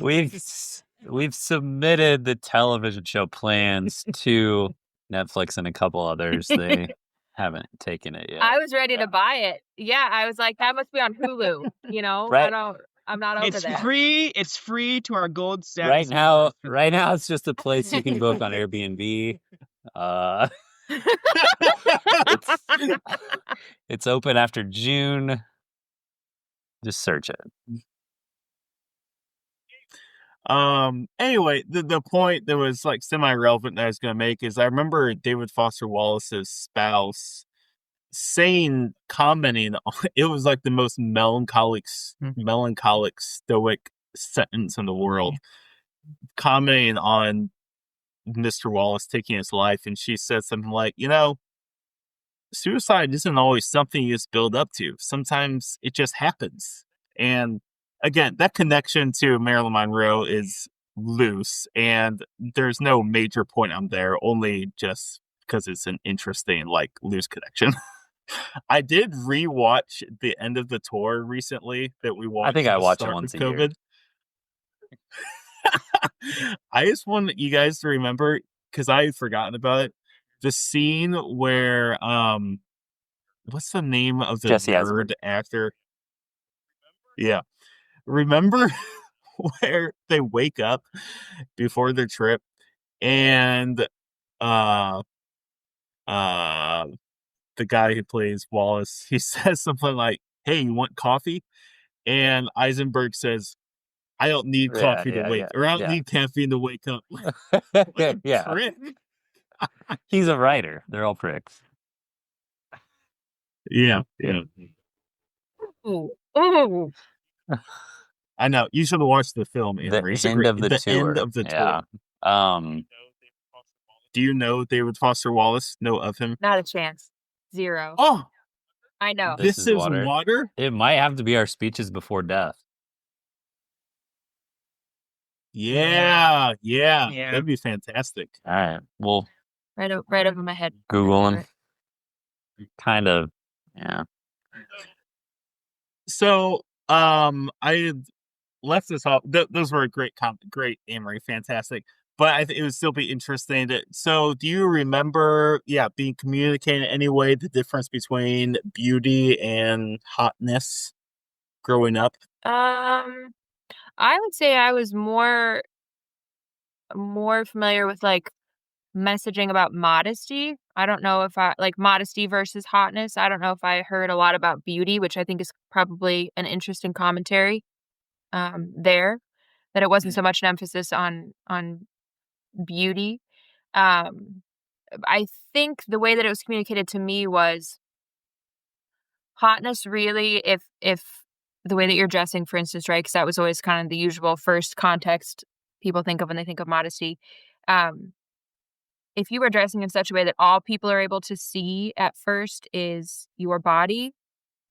means. We've submitted the television show plans to Netflix and a couple others. They haven't taken it yet. I was ready to buy it. Yeah, I was like, that must be on Hulu. Right. I'm not over there. It's free to our gold status. Right now, it's just a place you can book on Airbnb. It's open after June. Just search it. Anyway, the point that was like semi-relevant that I was going to make is I remember David Foster Wallace's spouse commenting on, it was like the most melancholic stoic sentence in the world, commenting on Mr. Wallace taking his life, and she said something like, suicide isn't always something you just build up to. Sometimes it just happens. And again, that connection to Marilyn Monroe is loose, and there's no major point on there, only just because it's an interesting, like, loose connection. I did rewatch the end of the tour recently that we watched. I think I watch it once a year. I just want you guys to remember, because I had forgotten about it, the scene where what's the name of the nerd actor? Yeah. Remember where they wake up before their trip and the guy who plays Wallace, he says something like, "Hey, you want coffee?" And Eisenberg says, "I don't need coffee to wake, or I don't need caffeine to wake up." Yeah. He's a writer. They're all pricks. Yeah. Ooh, ooh. I know. You should have watched the film, The Amory. It's end of the end tour. of the Yeah. tour. Do you know David Foster Wallace? Know of him? Not a chance. Zero. Oh, I know. this is water? It might have to be our speeches before death. Yeah. Yeah. That'd be fantastic. All right. Well, Right over my head. Google him. Kind of. Yeah. So, I left this off. Those were great, Amory, fantastic. But I think it would still be interesting. So, do you remember, being communicated in any way the difference between beauty and hotness growing up? I would say I was more familiar with like messaging about modesty. I don't know if I like modesty versus hotness. I don't know if I heard a lot about beauty, which I think is probably an interesting commentary there, that it wasn't so much an emphasis on beauty. Um, I think the way that it was communicated to me was hotness really, if the way that you're dressing, for instance, right? Because that was always kind of the usual first context people think of when they think of modesty. If you are dressing in such a way that all people are able to see at first is your body,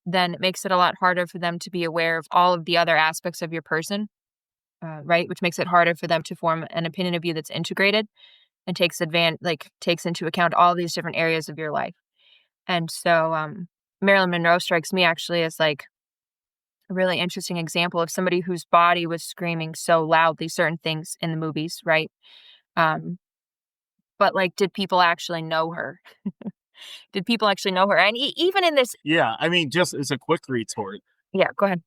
then it makes it a lot harder for them to be aware of all of the other aspects of your person, right? Which makes it harder for them to form an opinion of you that's integrated and takes into account all these different areas of your life. And so Marilyn Monroe strikes me actually as like a really interesting example of somebody whose body was screaming so loudly certain things in the movies, right? But like, did people actually know her? Did people actually know her? And even in this, Yeah, I mean, just as a quick retort. yeah, go ahead.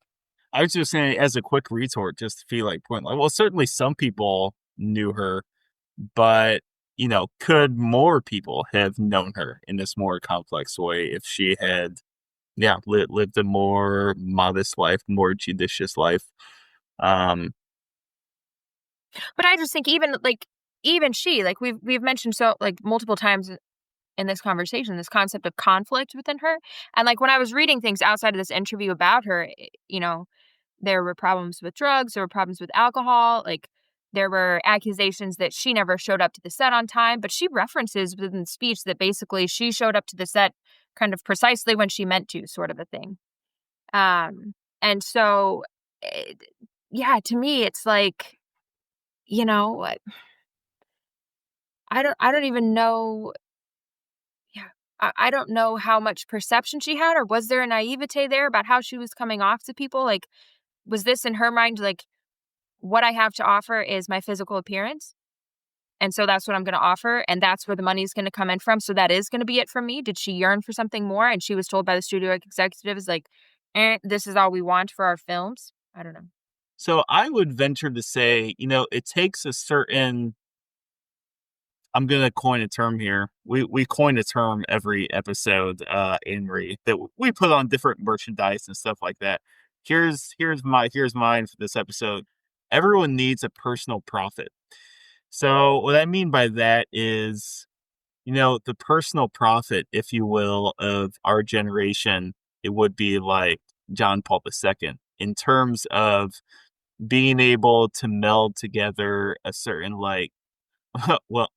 I was just saying, as a quick retort, just to feel like point, like, well, certainly some people knew her, but could more people have known her in this more complex way if she had, lived a more modest life, more judicious life? But I just think even she, like we've mentioned so like multiple times in this conversation, this concept of conflict within her. And like when I was reading things outside of this interview about her, there were problems with drugs, there were problems with alcohol, like there were accusations that she never showed up to the set on time, but she references within the speech that basically she showed up to the set kind of precisely when she meant to, sort of a thing. And so, to me, it's like, I don't even know. Yeah. I don't know how much perception she had, or was there a naivete there about how she was coming off to people? Like, was this in her mind, like, what I have to offer is my physical appearance? And so that's what I'm going to offer. And that's where the money is going to come in from. So that is going to be it from me. Did she yearn for something more? And she was told by the studio executives, like, this is all we want for our films. I don't know. So I would venture to say, it takes a certain, I'm going to coin a term here. We coin a term every episode, Amory, that we put on different merchandise and stuff like that. Here's mine for this episode. Everyone needs a personal prophet. So what I mean by that is, the personal prophet, if you will, of our generation, it would be like John Paul II in terms of being able to meld together a certain like, well,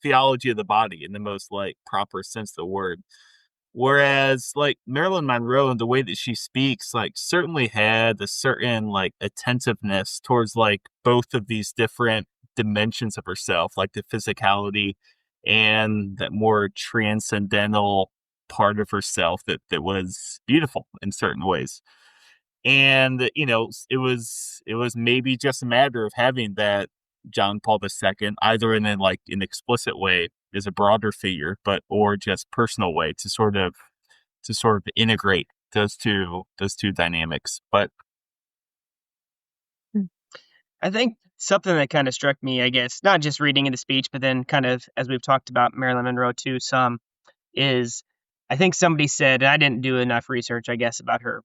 theology of the body in the most like proper sense of the word. Whereas like Marilyn Monroe and the way that she speaks, like certainly had a certain like attentiveness towards like both of these different dimensions of herself, like the physicality and that more transcendental part of herself that was beautiful in certain ways. And it was maybe just a matter of having that John Paul II, either in like an explicit way as a broader figure, or just personal way to sort of integrate those two dynamics. But I think something that kind of struck me, I guess, not just reading in the speech, but then kind of as we've talked about Marilyn Monroe too, some is I think somebody said, and I didn't do enough research, I guess, about her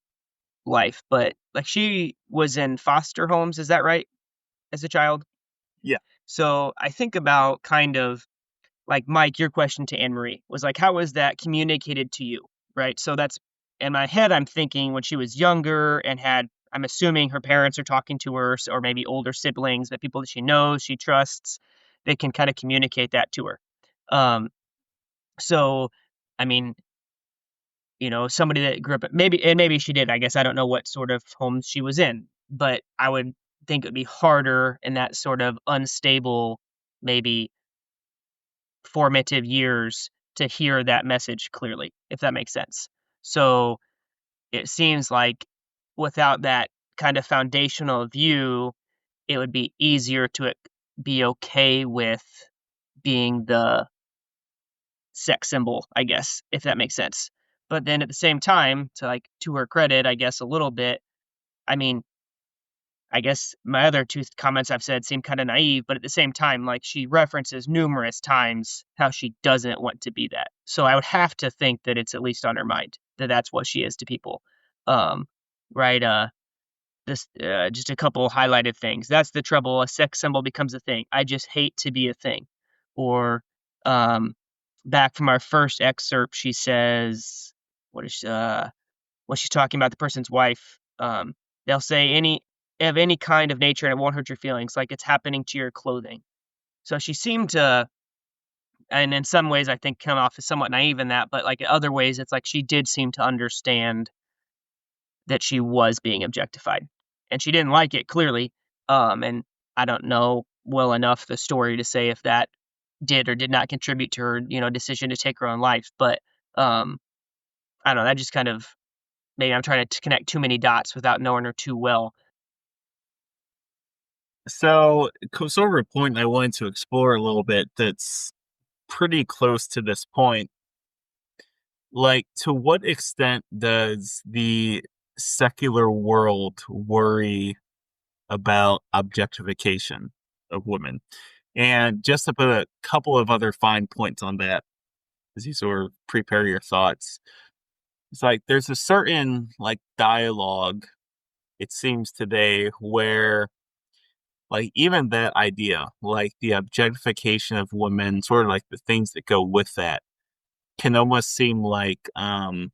life, but like she was in foster homes, is that right? As a child? Yeah. So I think about kind of like Mike, your question to Anne Marie was like, how was that communicated to you? right? So that's in my head, I'm thinking when she was younger and I'm assuming her parents are talking to her, or maybe older siblings, the people that she knows, she trusts, they can kind of communicate that to her. So, I mean, somebody that grew up, maybe she did. I guess I don't know what sort of home she was in, but I would think it would be harder in that sort of unstable, maybe formative years to hear that message clearly, if that makes sense. So it seems like without that kind of foundational view, it would be easier to be okay with being the sex symbol, I guess, if that makes sense. But then at the same time, to her credit, I guess a little bit, I mean, I guess my other two comments I've said seem kind of naive, but at the same time, like she references numerous times how she doesn't want to be that. So I would have to think that it's at least on her mind that that's what she is to people. Right. This just a couple highlighted things. That's the trouble. A sex symbol becomes a thing. I just hate to be a thing. Or back from our first excerpt, she says, when she's talking about the person's wife, they'll say of any kind of nature and it won't hurt your feelings, like it's happening to your clothing. So she seemed to, and in some ways I think come off as somewhat naive in that, but like in other ways it's like she did seem to understand that she was being objectified and she didn't like it clearly. And I don't know well enough the story to say if that did or did not contribute to her, decision to take her own life. But I don't know, that just kind of, maybe I'm trying to connect too many dots without knowing her too well. So, sort of a point I wanted to explore a little bit that's pretty close to this point. Like, to what extent does the secular world worry about objectification of women? And just to put a couple of other fine points on that, as you sort of prepare your thoughts, it's like there's a certain like dialogue, it seems today, where like even that idea, like the objectification of women, sort of like the things that go with that, can almost seem like what's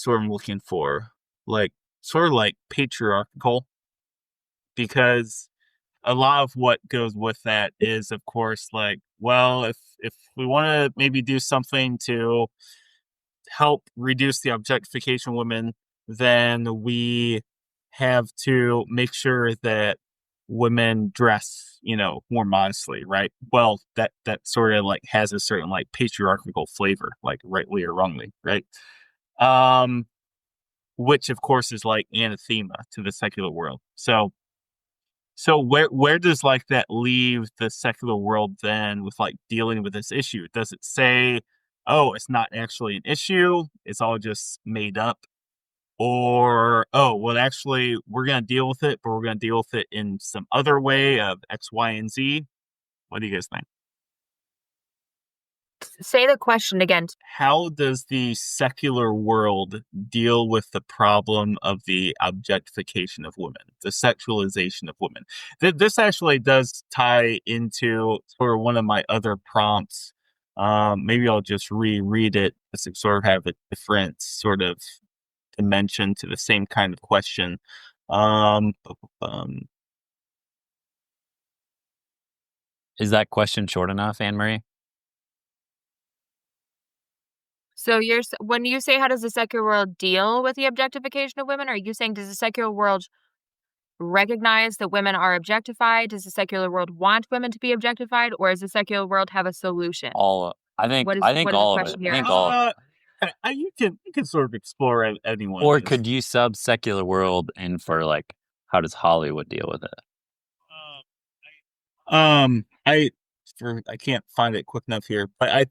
the word I'm looking for? Like sort of like patriarchal, because a lot of what goes with that is, of course, like, well, if we want to maybe do something to help reduce the objectification of women, then we have to make sure that women dress, more modestly, right? Well, that sort of like has a certain like patriarchal flavor, like rightly or wrongly, right? Which of course is like anathema to the secular world. So where does like that leave the secular world then with like dealing with this issue? Does it say, oh, it's not actually an issue, it's all just made up? Or, oh, well, actually, we're going to deal with it, but we're going to deal with it in some other way of X, Y, and Z? What do you guys think? Say the question again. How does the secular world deal with the problem of the objectification of women, the sexualization of women? This actually does tie into sort of one of my other prompts. Maybe I'll just reread it to sort of have a different sort of dimension to the same kind of question. Is that question short enough, Anne-Marie? So when you say how does the secular world deal with the objectification of women, are you saying does the secular world recognize that women are objectified? Does the secular world want women to be objectified, or does the secular world have a solution? I think what is all the of it. question I here? think all of it. You can sort of explore anyone. Or could you sub secular world in for like how does Hollywood deal with it? I can't find it quick enough here, but I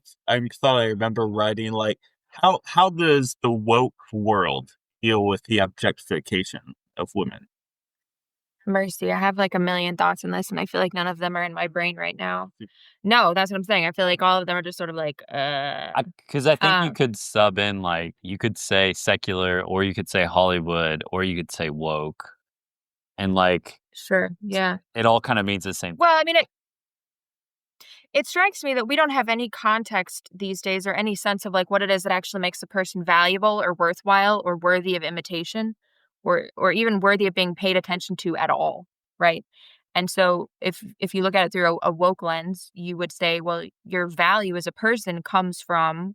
thought I remember writing like how does the woke world deal with the objectification of women? Mercy, I have like a million thoughts on this, and I feel like none of them are in my brain right now. No, that's what I'm saying. I feel like all of them are just sort of like, Because I think you could sub in like you could say secular, or you could say Hollywood, or you could say woke, and like sure, yeah. it all kind of means the same. Well, I mean, it strikes me that we don't have any context these days or any sense of like what it is that actually makes a person valuable or worthwhile or worthy of imitation or even worthy of being paid attention to at all, right? And so if you look at it through a woke lens, you would say, well, your value as a person comes from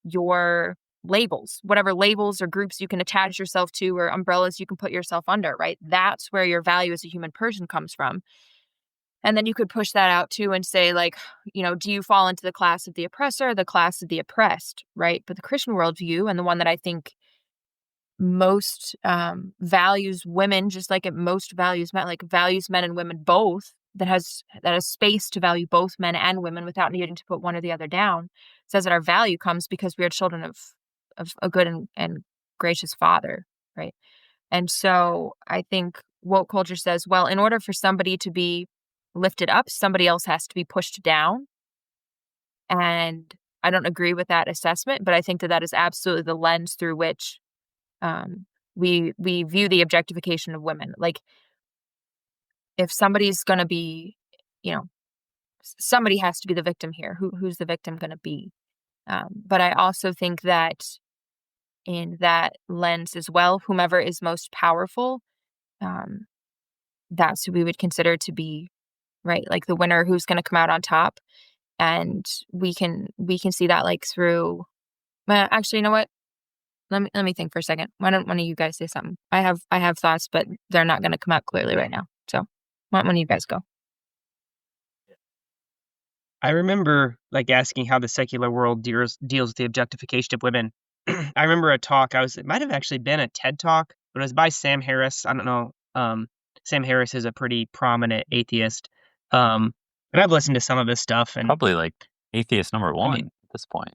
your labels, whatever labels or groups you can attach yourself to or umbrellas you can put yourself under, right? That's where your value as a human person comes from. And then you could push that out too and say, like, do you fall into the class of the oppressor, the class of the oppressed, right? But the Christian worldview, and the one that I think most values women, just like it most values men, like values men and women both, that has space to value both men and women without needing to put one or the other down, says that our value comes because we are children of a good and gracious Father, right? And so I think woke culture says, well, in order for somebody to be lifted up, somebody else has to be pushed down. And I don't agree with that assessment, but I think that is absolutely the lens through which we view the objectification of women. Like, if somebody's going to be, somebody has to be the victim here. Who's the victim going to be? But I also think that in that lens as well, whomever is most powerful, that's who we would consider to be, right, like the winner, who's going to come out on top. And we can see that like through, actually, you know what? Let me think for a second. Why don't one of you guys say something? I have thoughts, but they're not going to come out clearly right now. So why don't one of you guys go? I remember like asking how the secular world deals with the objectification of women. I remember a talk. It might have actually been a TED talk, but it was by Sam Harris. I don't know. Sam Harris is a pretty prominent atheist. And I've listened to some of his stuff, and probably like atheist number one at this point.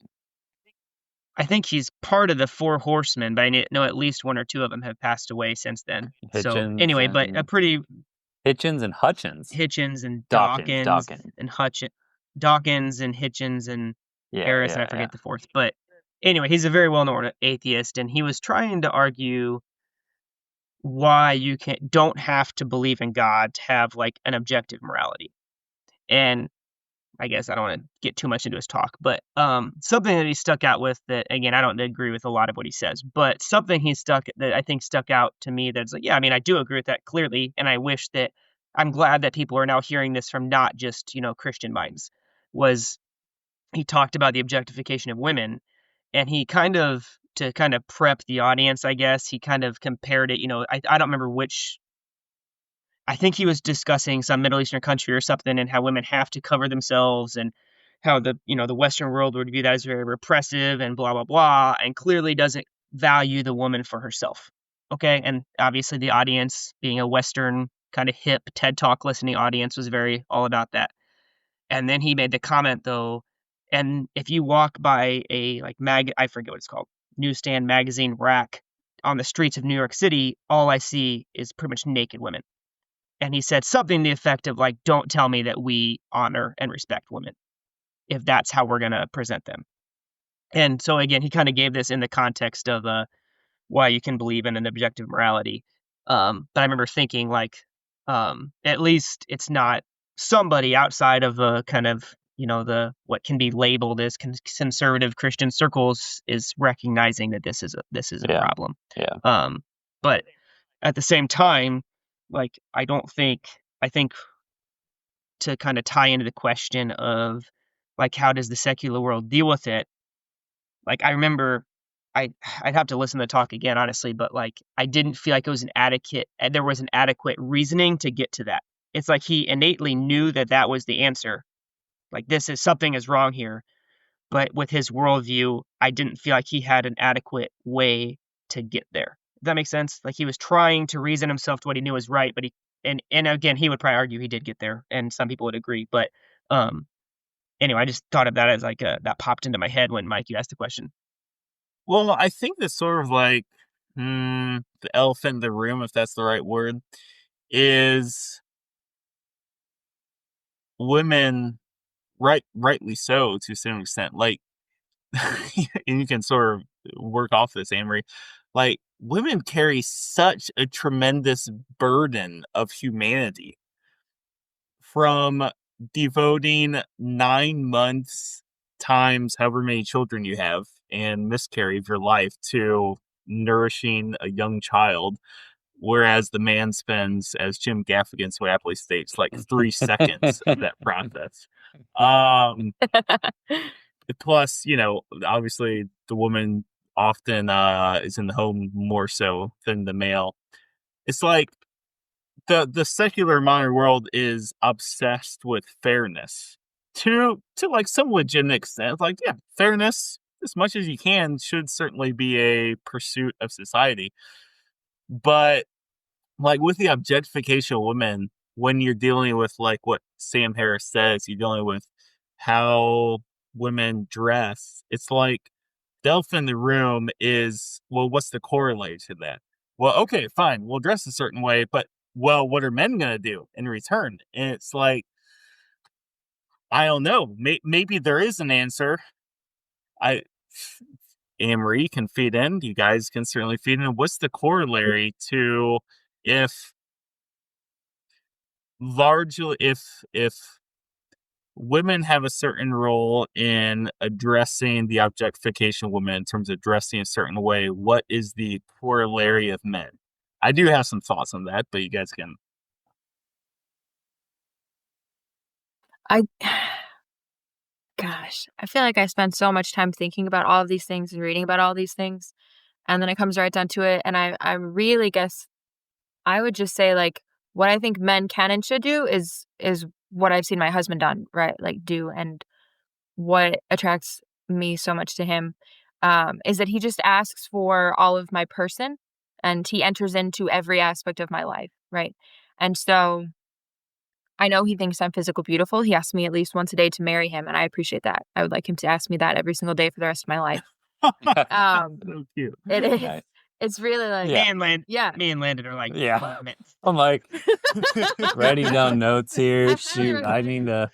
I think he's part of the Four Horsemen, but I know at least one or two of them have passed away since then. Hitchens, so anyway, but a pretty Hitchens and Hutchins. Hitchens and Dawkins and Hutchins. Dawkins and Hitchens and Harris, and I forget the fourth. But anyway, he's a very well-known atheist, and he was trying to argue why you don't have to believe in God to have like an objective morality. And I guess I don't want to get too much into his talk, but something that he stuck out with that, again, I don't agree with a lot of what he says, but something that I think stuck out to me that's like, yeah, I mean, I do agree with that clearly, and I'm glad that people are now hearing this from not just, Christian minds, was he talked about the objectification of women, and he to prep the audience, I guess, he kind of compared it, I don't remember which. I think he was discussing some Middle Eastern country or something, and how women have to cover themselves, and how the Western world would view that as very repressive and blah, blah, blah, and clearly doesn't value the woman for herself. Okay. And obviously the audience, being a Western kind of hip TED Talk listening audience, was very all about that. And then he made the comment though, and if you walk by a I forget what it's called, newsstand magazine rack on the streets of New York City, all I see is pretty much naked women. And he said something to the effect of like, don't tell me that we honor and respect women if that's how we're going to present them. And so again, he kind of gave this in the context of why you can believe in an objective morality. But I remember thinking like, at least it's not somebody outside of a kind of, what can be labeled as conservative Christian circles is recognizing that this is a problem. Yeah. But at the same time, like, I think to kind of tie into the question of like, how does the secular world deal with it? Like, I remember I'd have to listen to the talk again, honestly, but like, I didn't feel like there was an adequate reasoning to get to that. It's like he innately knew that was the answer. Like, something is wrong here. But with his worldview, I didn't feel like he had an adequate way to get there. Does that make sense? Like, he was trying to reason himself to what he knew was right, but and again, he would probably argue he did get there, and some people would agree. But anyway, I just thought of that as like that popped into my head when Mike, you asked the question. Well, I think that's sort of like the elephant in the room, if that's the right word, is women, rightly so to a certain extent, like, and you can sort of work off this, Amory, like, women carry such a tremendous burden of humanity from devoting 9 months times however many children you have and miscarry of your life to nourishing a young child, whereas the man spends, as Jim Gaffigan so aptly states, like 3 seconds of that process. Plus, obviously the woman often is in the home more so than the male. It's like the secular modern world is obsessed with fairness to like some legitimate extent. Like, yeah, fairness as much as you can should certainly be a pursuit of society. But like with the objectification of women, when you're dealing with like what Sam Harris says, you're dealing with how women dress. It's like the elephant in the room is, well, what's the corollary to that? Well, okay, fine, we'll dress a certain way, but well, what are men going to do in return? And it's like, I don't know. Maybe there is an answer. Anne-Marie can feed in. You guys can certainly feed in. What's the corollary to if women have a certain role in addressing the objectification of women in terms of dressing a certain way, what is the corollary of men? I do have some thoughts on that, but you guys can. Gosh, I feel like I spend so much time thinking about all of these things and reading about all these things. And then it comes right down to it. And I really guess I would just say, like, what I think men can and should do is what I've seen my husband done, right? Like, do. And what attracts me so much to him is that he just asks for all of my person, and he enters into every aspect of my life, right? And so I know he thinks I'm physical beautiful. He asks me at least once a day to marry him, and I appreciate that. I would like him to ask me that every single day for the rest of my life. So cute. It is. Nice. It's really like, Me and Landon are like, Yeah. I'm like writing down notes here. Shoot, I need to.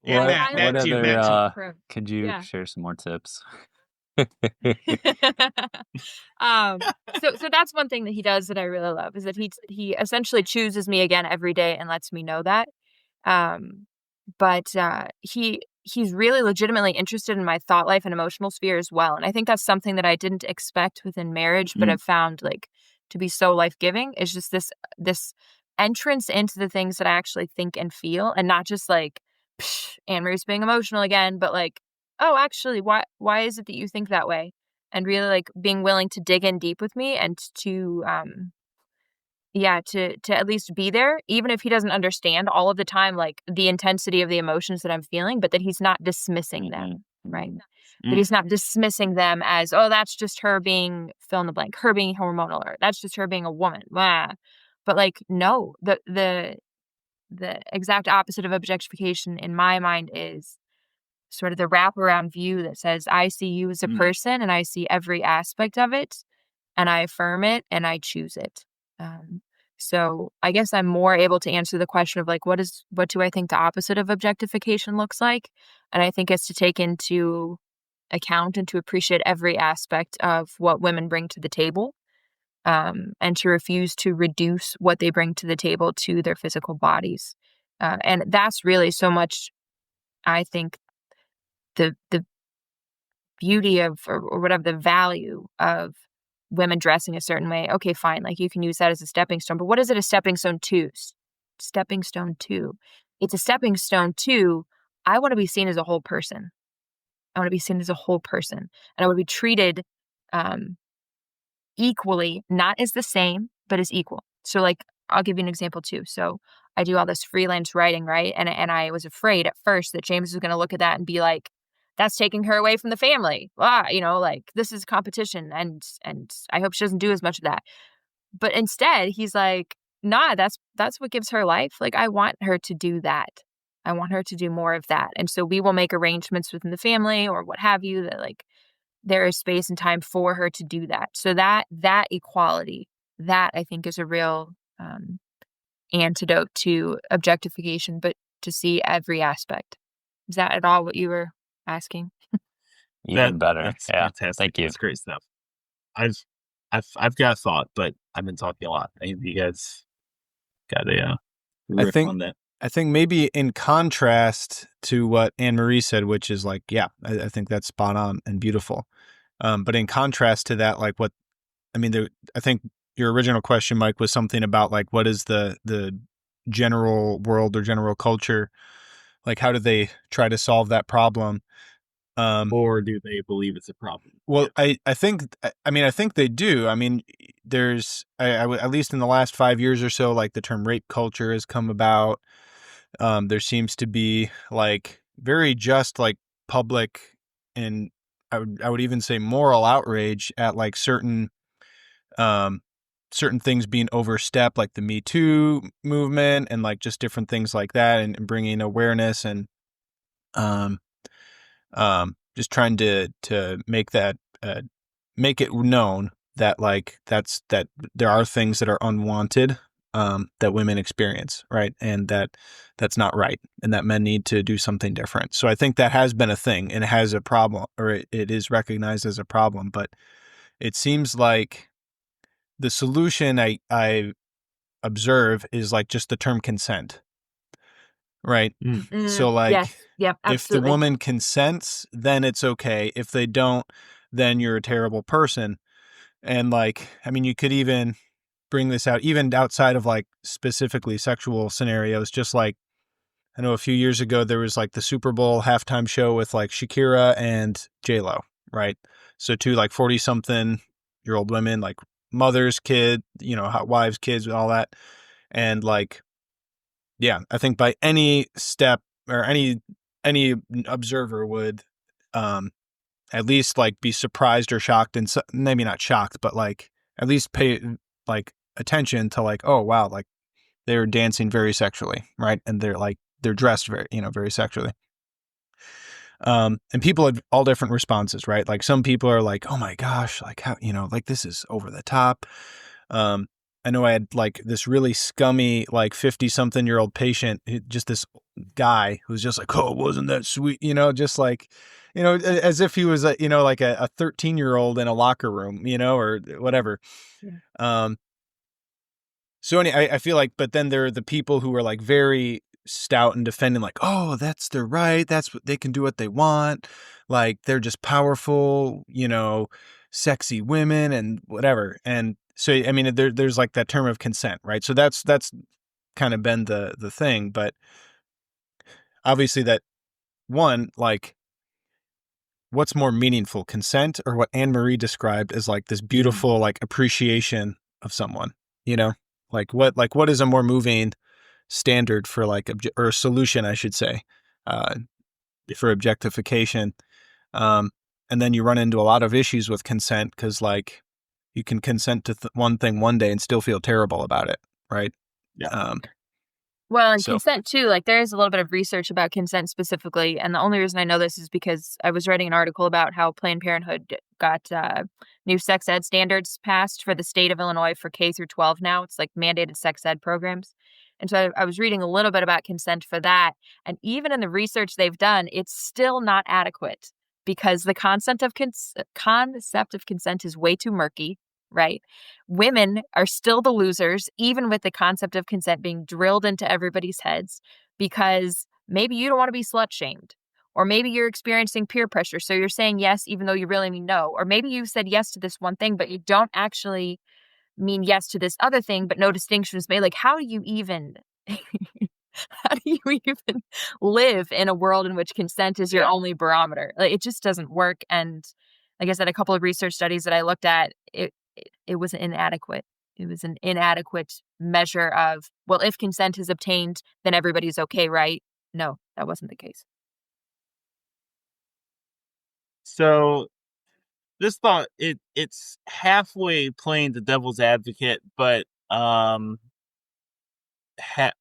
Yeah, What that too, other? that too. Could you Yeah. share some more tips? So that's one thing that he does that I really love, is that he essentially chooses me again every day and lets me know that. But he's really legitimately interested in my thought life and emotional sphere as well. And I think that's something that I didn't expect within marriage, but have found like to be so life-giving, is just this entrance into the things that I actually think and feel, and not just like, Anne-Marie's being emotional again, but like, oh, actually, why is it that you think that way? And really like being willing to dig in deep with me and to at least be there, even if he doesn't understand all of the time, like the intensity of the emotions that I'm feeling, but that he's not dismissing them, right? That he's not dismissing them as, oh, that's just her being fill in the blank, her being hormonal, or that's just her being a woman. Blah. But like, no, the exact opposite of objectification in my mind is sort of the wraparound view that says, I see you as a person, and I see every aspect of it, and I affirm it, and I choose it. So I guess I'm more able to answer the question of like, what do I think the opposite of objectification looks like? And I think it's to take into account and to appreciate every aspect of what women bring to the table, and to refuse to reduce what they bring to the table to their physical bodies. And that's really so much, I think, the beauty of, or whatever, the value of women dressing a certain way. Okay, fine. Like, you can use that as a stepping stone, but what is it a stepping stone to? Stepping stone to. It's a stepping stone to, I want to be seen as a whole person. I want to be seen as a whole person, and I want to be treated equally, not as the same, but as equal. So like, I'll give you an example too. So I do all this freelance writing, right? And I was afraid at first that James was going to look at that and be like, that's taking her away from the family. Like, this is competition, and I hope she doesn't do as much of that. But instead, he's like, nah, that's what gives her life. Like, I want her to do that. I want her to do more of that. And so we will make arrangements within the family or what have you, that like there is space and time for her to do that. So that equality, that I think is a real antidote to objectification, but to see every aspect. Is that at all what you were asking? Even better. That's Yeah. fantastic. Thank you. That's great stuff. I've got a thought, but I've been talking a lot. I think you guys got a I riff think on that. I think maybe in contrast to what Anne Marie said, which is like, yeah, I think that's spot on and beautiful. But in contrast to that, like I think your original question, Mike, was something about like, what is the general world or general culture? Like, how do they try to solve that problem? Or do they believe it's a problem? Well, I think they do. I mean, there's, at least in the last 5 years or so, like the term rape culture has come about. There seems to be like very just like public and I would even say moral outrage at like certain things being overstepped, like the Me Too movement and like just different things like that, and bringing awareness and just trying to make that make it known that like that there are things that are unwanted that women experience, right? And that's not right, and that men need to do something different. So I think that has been a thing, and it has a problem, or it is recognized as a problem. But it seems like the solution I observe is like just the term consent, right? So like, yes, yep, if the absolutely. woman consents, then it's okay. If they don't, then you're a terrible person. And like, I mean, you could even bring this out even outside of like specifically sexual scenarios. Just like, I know a few years ago there was like the Super Bowl halftime show with like Shakira and J-Lo, right? So two like 40-something-year-old women, like mothers, kid, wives, kids, all that. And like, yeah, I think by any step or any observer would at least like be surprised or shocked, and maybe not shocked, but like at least pay like attention to like, oh wow, like they're dancing very sexually, right? And they're dressed very, very sexually. And people have all different responses, right? Like some people are like, oh my gosh, like how, like this is over the top. I know I had like this really scummy, like 50-something-year-old patient, just this guy who's just like, oh, wasn't that sweet? Just like, as if he was like a 13-year-old in a locker room, or whatever. Yeah. So anyway, I feel like, but then there are the people who are like very stout and defending like, oh, they're right. That's what they can do what they want. Like they're just powerful, sexy women and whatever. And so, I mean, there's like that term of consent, right? So that's kind of been the thing, but obviously that one, like what's more meaningful, consent or what Anne Marie described as like this beautiful, like appreciation of someone, like what is a more moving standard for like, or a solution, I should say, for objectification. And then you run into a lot of issues with consent because like you can consent to one thing one day and still feel terrible about it, right? Yeah. Well, and consent too, like there is a little bit of research about consent specifically. And the only reason I know this is because I was writing an article about how Planned Parenthood got new sex ed standards passed for the state of Illinois for K through 12 now. It's like mandated sex ed programs. And so I was reading a little bit about consent for that. And even in the research they've done, it's still not adequate because the concept of consent is way too murky. Right? Women are still the losers, even with the concept of consent being drilled into everybody's heads, because maybe you don't want to be slut shamed, or maybe you're experiencing peer pressure. So you're saying yes, even though you really mean no, or maybe you said yes to this one thing, but you don't actually mean yes to this other thing, but no distinction is made. Like, how do you even live in a world in which consent is your only barometer? Like, it just doesn't work. And like I said, a couple of research studies that I looked at, it was inadequate. It was an inadequate measure of, well, if consent is obtained, then everybody's okay, right? No, that wasn't the case. So this thought, it's halfway playing the devil's advocate, but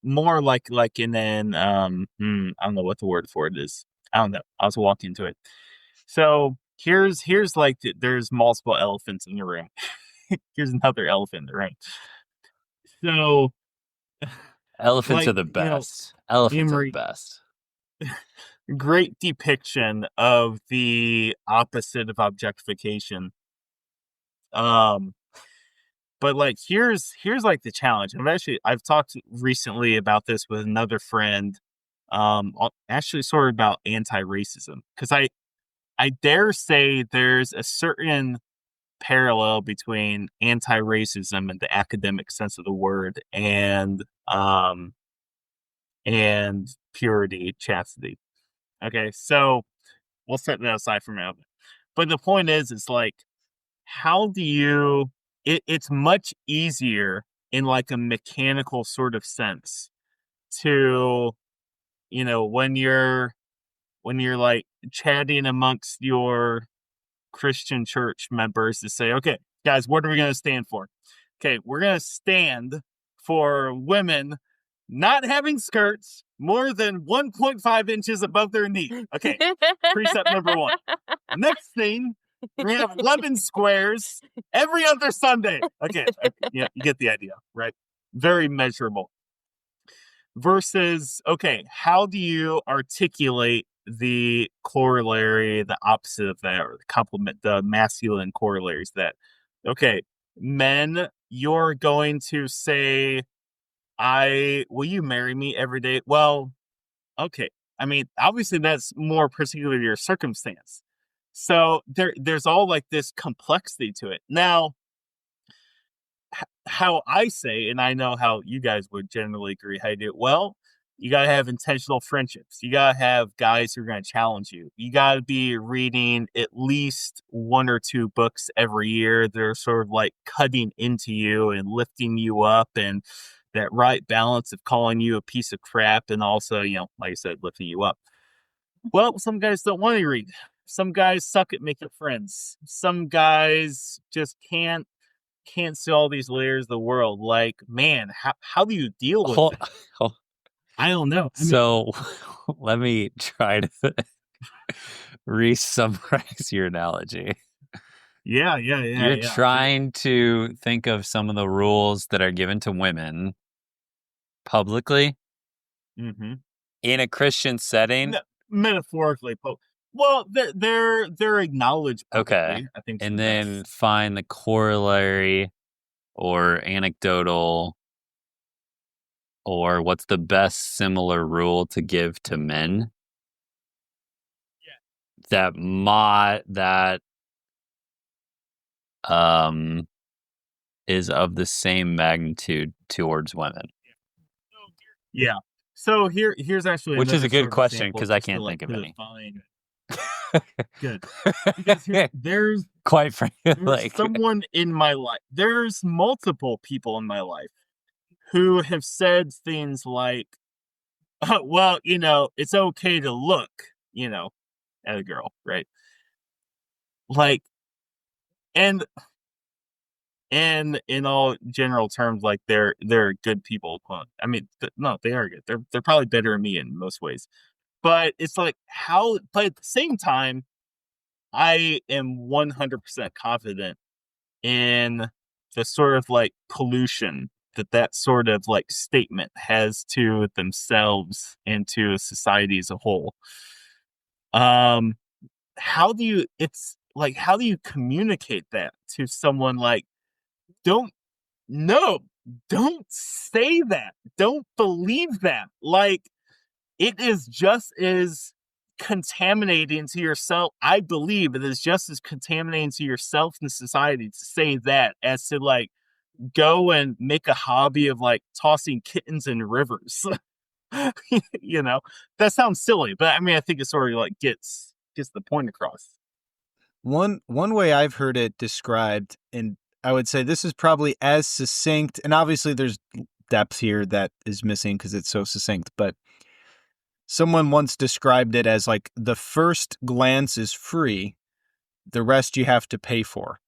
more like in an I don't know what the word for it is. I don't know. I was walking into it. So here's like there's multiple elephants in the room. Here's another elephant in the room. So elephants are the best. Elephants are the best. Great depiction of the opposite of objectification. But like here's like the challenge. I've talked recently about this with another friend, actually sort of about anti-racism, because I dare say there's a certain parallel between anti-racism in the academic sense of the word and purity, chastity. Okay, so we'll set that aside for a minute. But the point is, it's like, how do you? It's much easier in like a mechanical sort of sense to, when you're like chatting amongst your Christian church members to say, okay, guys, what are we going to stand for? Okay, we're going to stand for women not having skirts more than 1.5 inches above their knee. Okay, precept number 1. Next thing, we're going to have lemon squares every other Sunday. Okay, yeah, you get the idea, right? Very measurable. Versus, okay, how do you articulate the corollary, the opposite of that, or the complement, the masculine corollaries that, okay, men, you're going to say, will you marry me every day? Well, okay. I mean, obviously that's more particular to your circumstance. So there's all like this complexity to it. Now, how I say, and I know how you guys would generally agree how you do it, well, you got to have intentional friendships. You got to have guys who are going to challenge you. You got to be reading at least 1 or 2 books every year. They're sort of like cutting into you and lifting you up, and that right balance of calling you a piece of crap and also, like I said, lifting you up. Well, some guys don't want to read. Some guys suck at making friends. Some guys just can't see all these layers of the world. Like, man, how do you deal with it? I don't know. So let me try to re-summarize your analogy. Yeah. You're trying to think of some of the rules that are given to women publicly in a Christian setting. No, metaphorically, well, they're acknowledged publicly, okay, I think, and then find the corollary or anecdotal, or what's the best similar rule to give to men? Yeah. That is of the same magnitude towards women. Yeah. So here's actually, which is a good question, because I can't think of any. Good. Because there's quite frankly, someone in my life. There's multiple people in my life who have said things like, well, it's okay to look, at a girl, right? Like, and in all general terms, like they're good people. I mean, no, they are good. They're probably better than me in most ways. But it's like, but at the same time, I am 100% confident in the sort of like pollution that sort of like statement has to themselves and to society as a whole. How do you communicate that to someone? Like, don't say that. Don't believe that. Like, it is just as contaminating to yourself. I believe it is just as contaminating to yourself and society to say that as to like go and make a hobby of like tossing kittens in rivers. That sounds silly, but I mean, I think it sort of like gets the point across. One way I've heard it described, and I would say this is probably as succinct, and obviously there's depth here that is missing because it's so succinct, but someone once described it as like the first glance is free, the rest you have to pay for,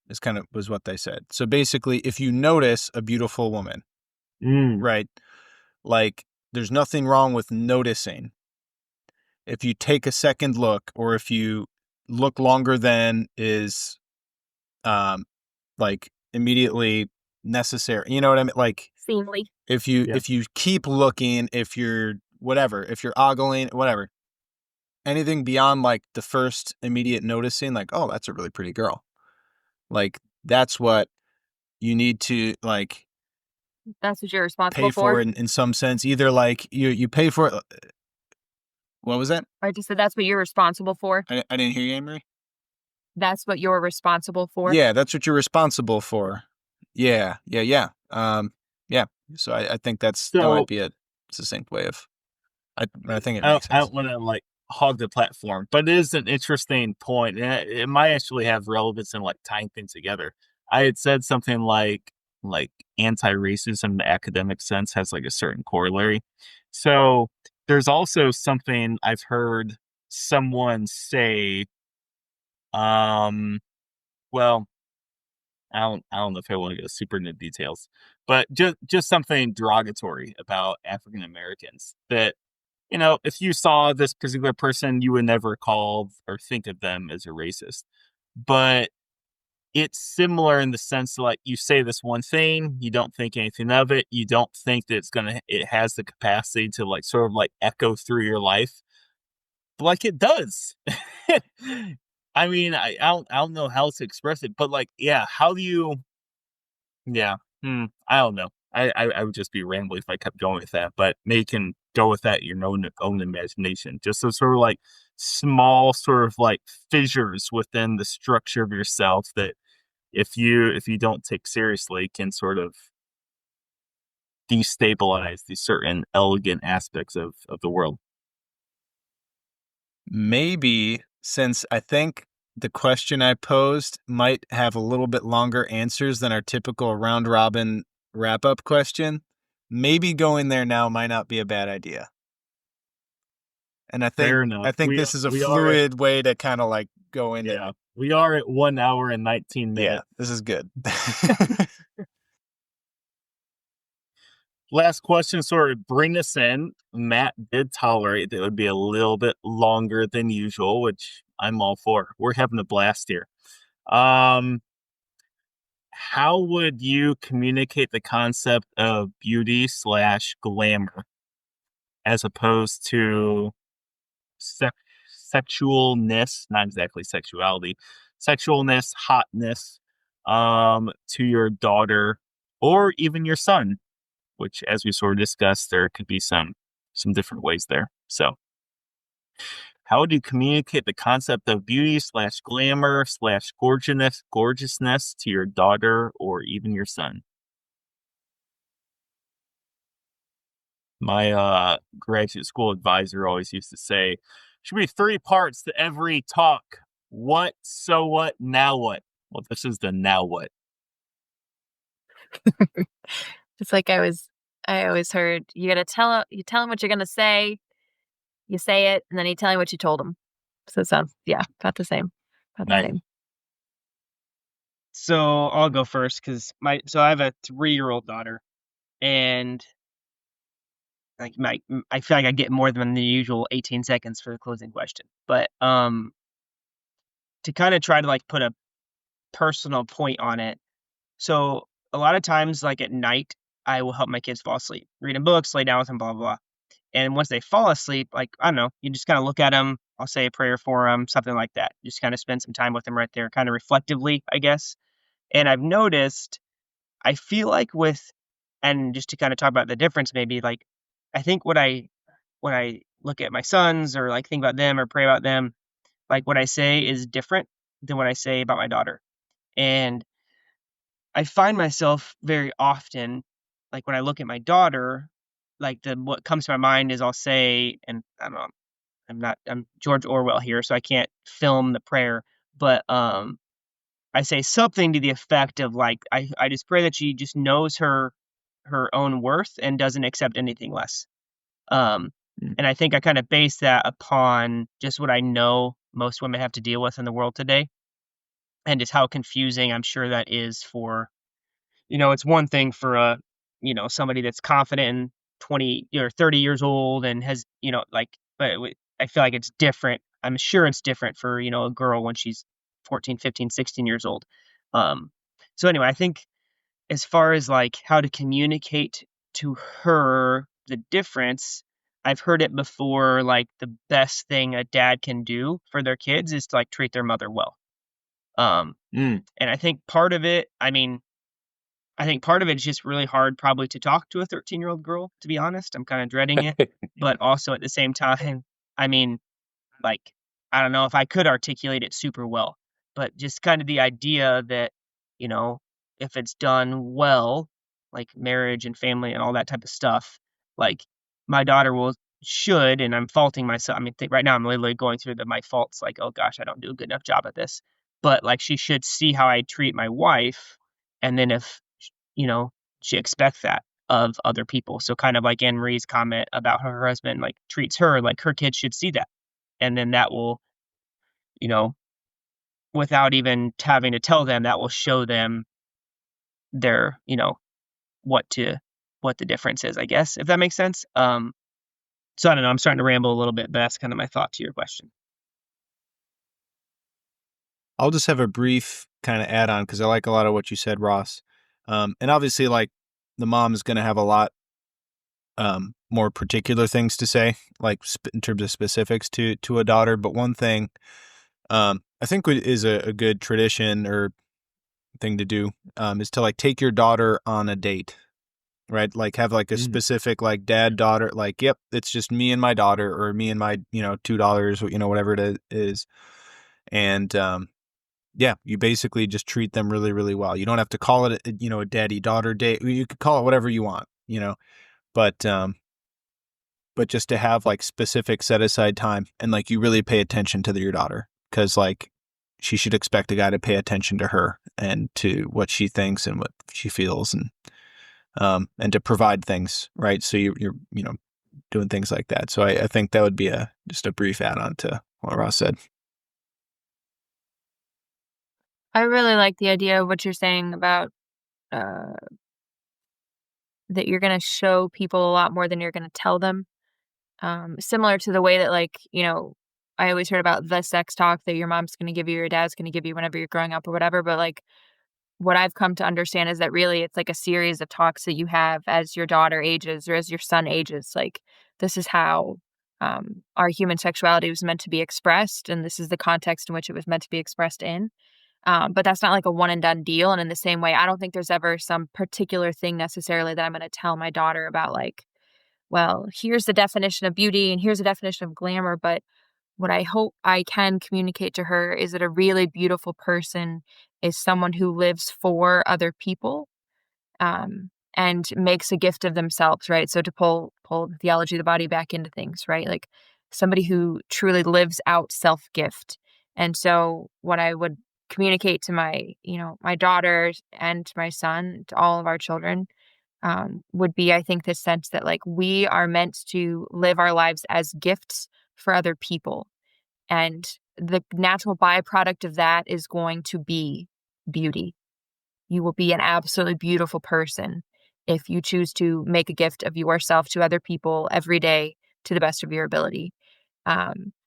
was what they said. So basically, if you notice a beautiful woman, right, like there's nothing wrong with noticing. If you take a second look, or if you look longer than is like immediately necessary, you know what I mean? Like, seemly. If you keep looking, if you're ogling, whatever, anything beyond like the first immediate noticing, like, oh, that's a really pretty girl. Like, that's what you need to like That's what you're responsible pay for for? it in some sense. Either like you pay for it. What was that? I just said that's what you're responsible for. I didn't hear you, Anne-Marie. That's what you're responsible for. Yeah, that's what you're responsible for. Yeah. Yeah. So I think that might be a succinct way of. I think it makes sense. I don't want to like hog the platform, but it is an interesting point. And it might actually have relevance in like tying things together. I had said something like anti-racism in the academic sense has like a certain corollary. So there's also something I've heard someone say, well, I don't know if I want to go super into details, but just something derogatory about African Americans that, you know, if you saw this particular person, you would never call or think of them as a racist. But it's similar in the sense that, like, you say this one thing, you don't think anything of it, you don't think that it has the capacity to like sort of like echo through your life, but like it does. I mean, I don't know how to express it, but like, yeah, how do you? Yeah, I don't know. I would just be rambling if I kept going with that, but maybe you can go with that in your own imagination. Just those sort of like small sort of like fissures within the structure of yourself that if you don't take seriously can sort of destabilize these certain elegant aspects of the world. Maybe since I think the question I posed might have a little bit longer answers than our typical round robin wrap up question, maybe going there now might not be a bad idea. And I think this is a fluid way to kind of like go into. Yeah, we are at 1 hour and 19 minutes. Yeah, this is good. Last question, sort of bring us in. Matt did tolerate that it would be a little bit longer than usual, which I'm all for. We're having a blast here. How would you communicate the concept of beauty / glamour as opposed to sexualness, not exactly sexuality, sexualness, hotness, to your daughter or even your son? Which, as we sort of discussed, there could be some different ways there. So, how would you communicate the concept of beauty / glamour / gorgeousness to your daughter or even your son? My graduate school advisor always used to say, should be 3 parts to every talk. What, so what, now what? Well, this is the now what. It's like I always heard, you tell him what you're gonna say, you say it, and then you tell him what you told him. So it sounds, about the same. Nice. So I'll go first because I have a 3-year-old daughter, and like I feel like I get more than the usual 18 seconds for the closing question. But to kind of try to like put a personal point on it. So a lot of times, like at night, I will help my kids fall asleep, reading books, lay down with them, blah, blah, blah. And once they fall asleep, like, I don't know, you just kind of look at them. I'll say a prayer for them, something like that. Just kind of spend some time with them right there, kind of reflectively, I guess. And I've noticed, I feel like and just to kind of talk about the difference, maybe like, I think when I look at my sons or like think about them or pray about them, like what I say is different than what I say about my daughter. And I find myself very often, like when I look at my daughter, like what comes to my mind is I'll say, and I don't know, I'm George Orwell here, so I can't film the prayer, but I say something to the effect of like, I just pray that she just knows her own worth and doesn't accept anything less. And I think I kind of base that upon just what I know most women have to deal with in the world today, and just how confusing I'm sure that is for, it's one thing for somebody that's confident and 20 or 30 years old and has, but I feel like it's different. I'm sure it's different for, a girl when she's 14, 15, 16 years old. So anyway, I think as far as like how to communicate to her the difference, I've heard it before, like the best thing a dad can do for their kids is to like treat their mother well. And I think part of it, I mean, I think part of it is just really hard probably to talk to a 13-year-old girl, to be honest. I'm kind of dreading it. But also at the same time, I mean, like, I don't know if I could articulate it super well, but just kind of the idea that, you know, if it's done well, like marriage and family and all that type of stuff, like my daughter should, and I'm faulting myself. I mean, right now I'm literally going through my faults, like, oh gosh, I don't do a good enough job at this. But like, she should see how I treat my wife, and then if, you know, she expects that of other people. So kind of like Anne Marie's comment about her husband, like treats her, like her kids should see that. And then that will, you know, without even having to tell them, that will show them their, you know, what the difference is, I guess, if that makes sense. So I don't know, I'm starting to ramble a little bit, but that's kind of my thought to your question. I'll just have a brief kind of add on because I like a lot of what you said, Ross. And obviously, like, the mom is going to have a lot more particular things to say, like in terms of specifics to a daughter. But one thing I think is a good tradition or thing to do is to like take your daughter on a date, right? Like have like a specific like dad daughter, like, yep, it's just me and my daughter, or me and my, you know, $2, you know, whatever it is. And yeah, you basically just treat them really, really well. You don't have to call it, you know, a daddy-daughter date. You could call it whatever you want, you know, but just to have like specific set aside time and like you really pay attention to your daughter, because like she should expect a guy to pay attention to her and to what she thinks and what she feels, and to provide things, right? So you're you know, doing things like that. So I think that would be just a brief add-on to what Ross said. I really like the idea of what you're saying about that you're going to show people a lot more than you're going to tell them. Similar to the way that, like, you know, I always heard about the sex talk that your mom's going to give you, your dad's going to give you whenever you're growing up or whatever. But like, what I've come to understand is that really it's like a series of talks that you have as your daughter ages or as your son ages. Like, this is how our human sexuality was meant to be expressed, and this is the context in which it was meant to be expressed in. But that's not like a one and done deal. And in the same way, I don't think there's ever some particular thing necessarily that I'm going to tell my daughter about, like, well, here's the definition of beauty and here's the definition of glamour. But what I hope I can communicate to her is that a really beautiful person is someone who lives for other people, and makes a gift of themselves, right? So to pull the theology of the body back into things, right? Like somebody who truly lives out self-gift. And so what I would communicate to my, you know, my daughter and my son, to all of our children, would be, I think, this sense that like we are meant to live our lives as gifts for other people. And the natural byproduct of that is going to be beauty. You will be an absolutely beautiful person if you choose to make a gift of yourself to other people every day to the best of your ability.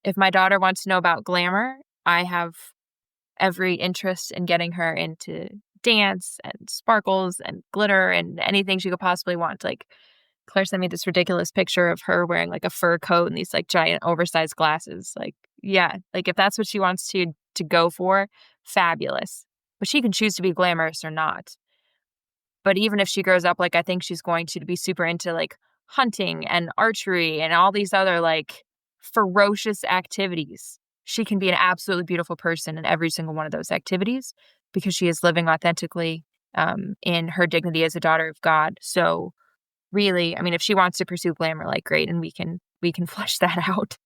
If my daughter wants to know about glamour, I have every interest in getting her into dance and sparkles and glitter and anything she could possibly want. Like, Claire sent me this ridiculous picture of her wearing like a fur coat and these like giant oversized glasses. Like, yeah, like if that's what she wants to go for, fabulous. But she can choose to be glamorous or not. But even if she grows up, like, I think she's going to be super into like hunting and archery and all these other like ferocious activities. She can be an absolutely beautiful person in every single one of those activities because she is living authentically in her dignity as a daughter of God. So really, I mean, if she wants to pursue glamour, like, great, and we can flesh that out.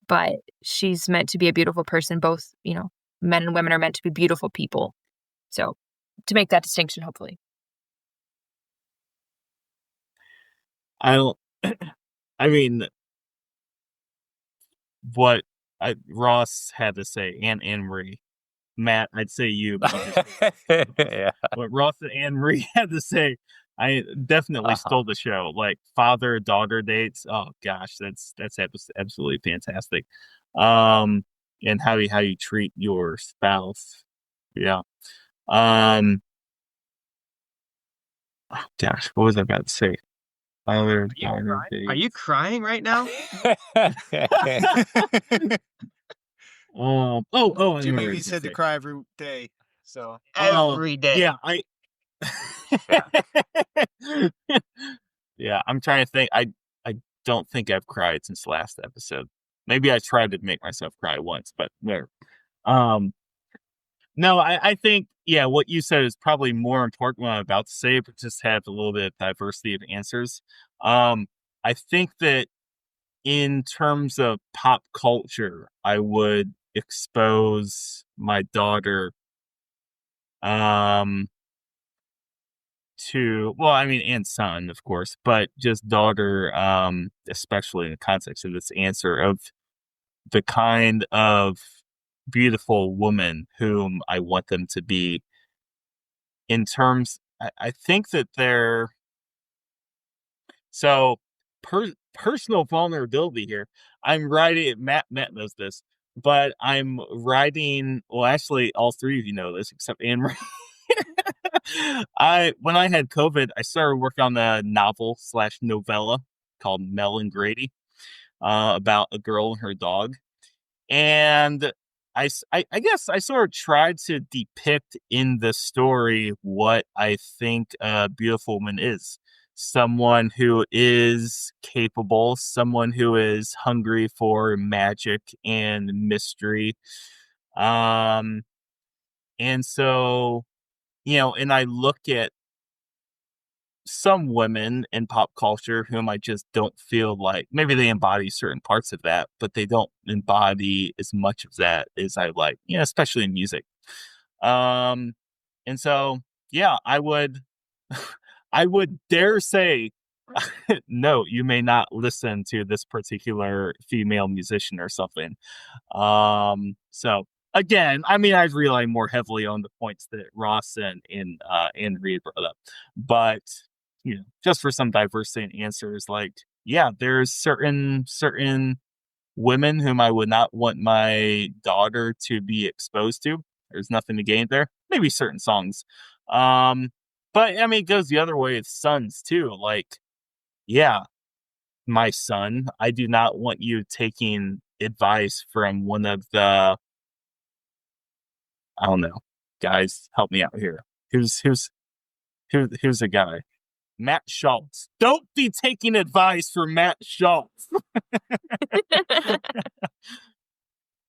But she's meant to be a beautiful person. Both, you know, men and women are meant to be beautiful people. So to make that distinction, hopefully. I mean, what Ross had to say, and Anne Marie. Matt, I'd say you. Yeah. What Ross and Anne Marie had to say, I definitely stole the show. Like father-daughter dates. Oh gosh, that's absolutely fantastic. And how you treat your spouse. Yeah. Oh gosh, what was I about to say? Are you crying right now? Oh! Jimmy said to cry every day. So every day. Yeah, Yeah, I'm trying to think. I don't think I've cried since the last episode. Maybe I tried to make myself cry once, but whatever. No, I think, yeah, what you said is probably more important what I'm about to say, but just have a little bit of diversity of answers. I think that in terms of pop culture, I would expose my daughter to, well, I mean, and son, of course, but just daughter, especially in the context of this answer, of the kind of beautiful woman whom I want them to be. In terms, I think that they're so personal vulnerability here. I'm writing. Matt knows this, but I'm writing. Well, actually, all three of you know this except Anne Marie. When I had COVID, I started working on a novel / novella called Mel and Grady, about a girl and her dog. And I guess I sort of tried to depict in the story what I think a beautiful woman is. Someone who is capable, someone who is hungry for magic and mystery. And so, and I look at some women in pop culture whom I just don't feel like, maybe they embody certain parts of that, but they don't embody as much of that as I like, especially in music. And so, yeah, I would I would dare say, no, you may not listen to this particular female musician or something. So again, I mean, I'd rely more heavily on the points that Ross and Reed brought up, but just for some diversity in answers, like, yeah, there's certain women whom I would not want my daughter to be exposed to. There's nothing to gain there. Maybe certain songs. But I mean, it goes the other way with sons too. Like, yeah, my son, I do not want you taking advice from one of the, I don't know, guys, help me out here. Who's a guy? Matt Schultz. Don't be taking advice from Matt Schultz.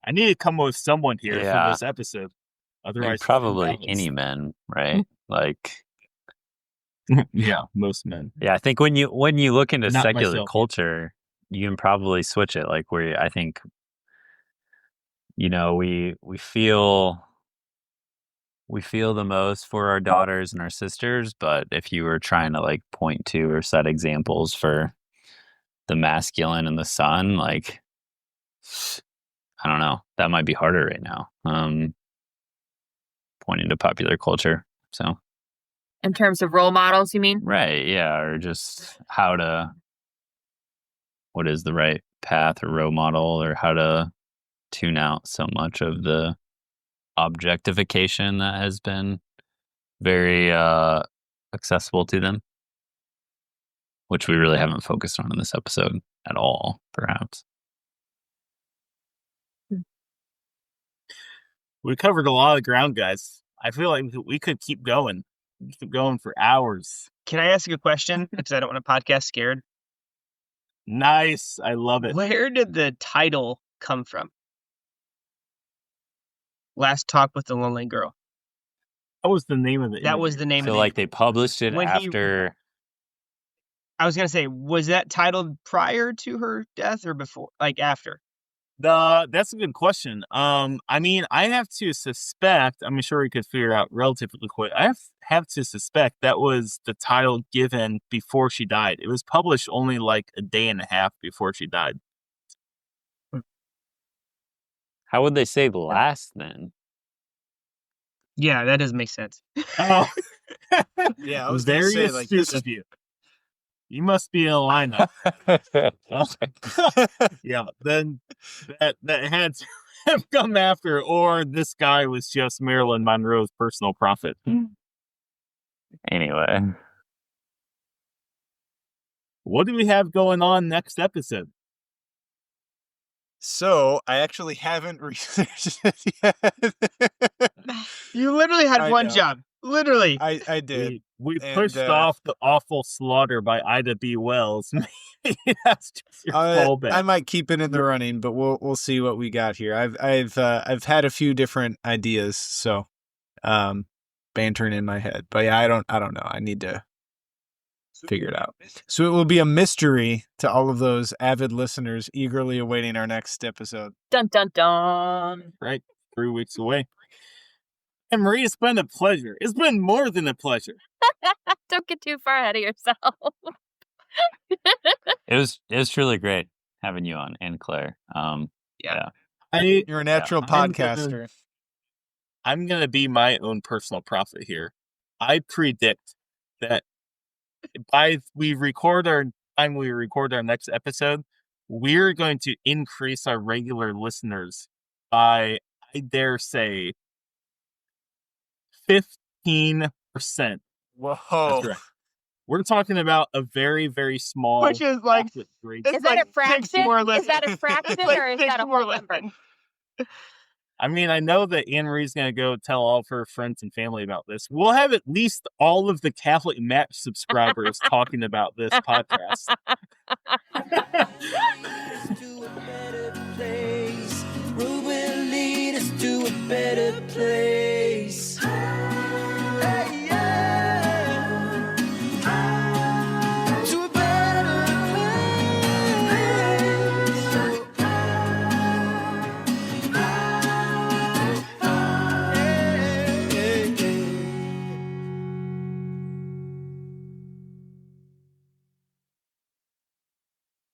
I need to come up with someone here for this episode. Otherwise, probably any men, right? Like, yeah, most men. Yeah, I think when you look into Not secular myself. culture, you can probably switch it. Like, where I think, we feel the most for our daughters and our sisters, but if you were trying to like point to or set examples for the masculine and the son, like, I don't know, that might be harder right now. Pointing to popular culture. So in terms of role models, you mean? Right, yeah, or just what is the right path or role model, or how to tune out so much of the objectification that has been very accessible to them, which we really haven't focused on in this episode at all, perhaps. We covered a lot of ground, guys. I feel like we could keep going. Keep going for hours. Can I ask you a question? Because I don't want to podcast scared. Nice. I love it. Where did the title come from? Last Talk with the Lonely Girl. That was the name of it. That was the name of it. So, like, they published it after... I was going to say, was that titled prior to her death or before? Like, after? That's a good question. I mean, I have to suspect, I'm sure we could figure it out relatively quick. I have to suspect that was the title given before she died. It was published only like a day and a half before she died. How would they say last then? Yeah, that doesn't make sense. Oh. Yeah, I was very gonna say, like, astute of you. You must be in a lineup. Yeah, then that had to have come after, or this guy was just Marilyn Monroe's personal prophet. Anyway. What do we have going on next episode? So, I actually haven't researched it yet. You literally had one job. Literally. I did. We And, pushed off the awful slaughter by Ida B. Wells. Maybe that's just your fallback. I might keep it in the running, but we'll see what we got here. I've had a few different ideas, so bantering in my head. But yeah, I don't know. I need to figure it out. So it will be a mystery to all of those avid listeners eagerly awaiting our next episode. Dun dun dun. Right, 3 weeks away. And Marie, it's been a pleasure. It's been more than a pleasure. Don't get too far ahead of yourself. It was truly great having you on, and Claire. Yeah. You're a natural podcaster. I'm gonna be my own personal prophet here. I predict that by we record our next episode, we're going to increase our regular listeners by, I dare say, 15%. Whoa. That's right. We're talking about a very, very small. Which is like, Is that a fraction? Is that a fraction or is that a whole number? I mean, I know that Anne Marie's going to go tell all of her friends and family about this. We'll have at least all of the Catholic Match subscribers talking about this podcast. To a better place. Road will lead us to a better place.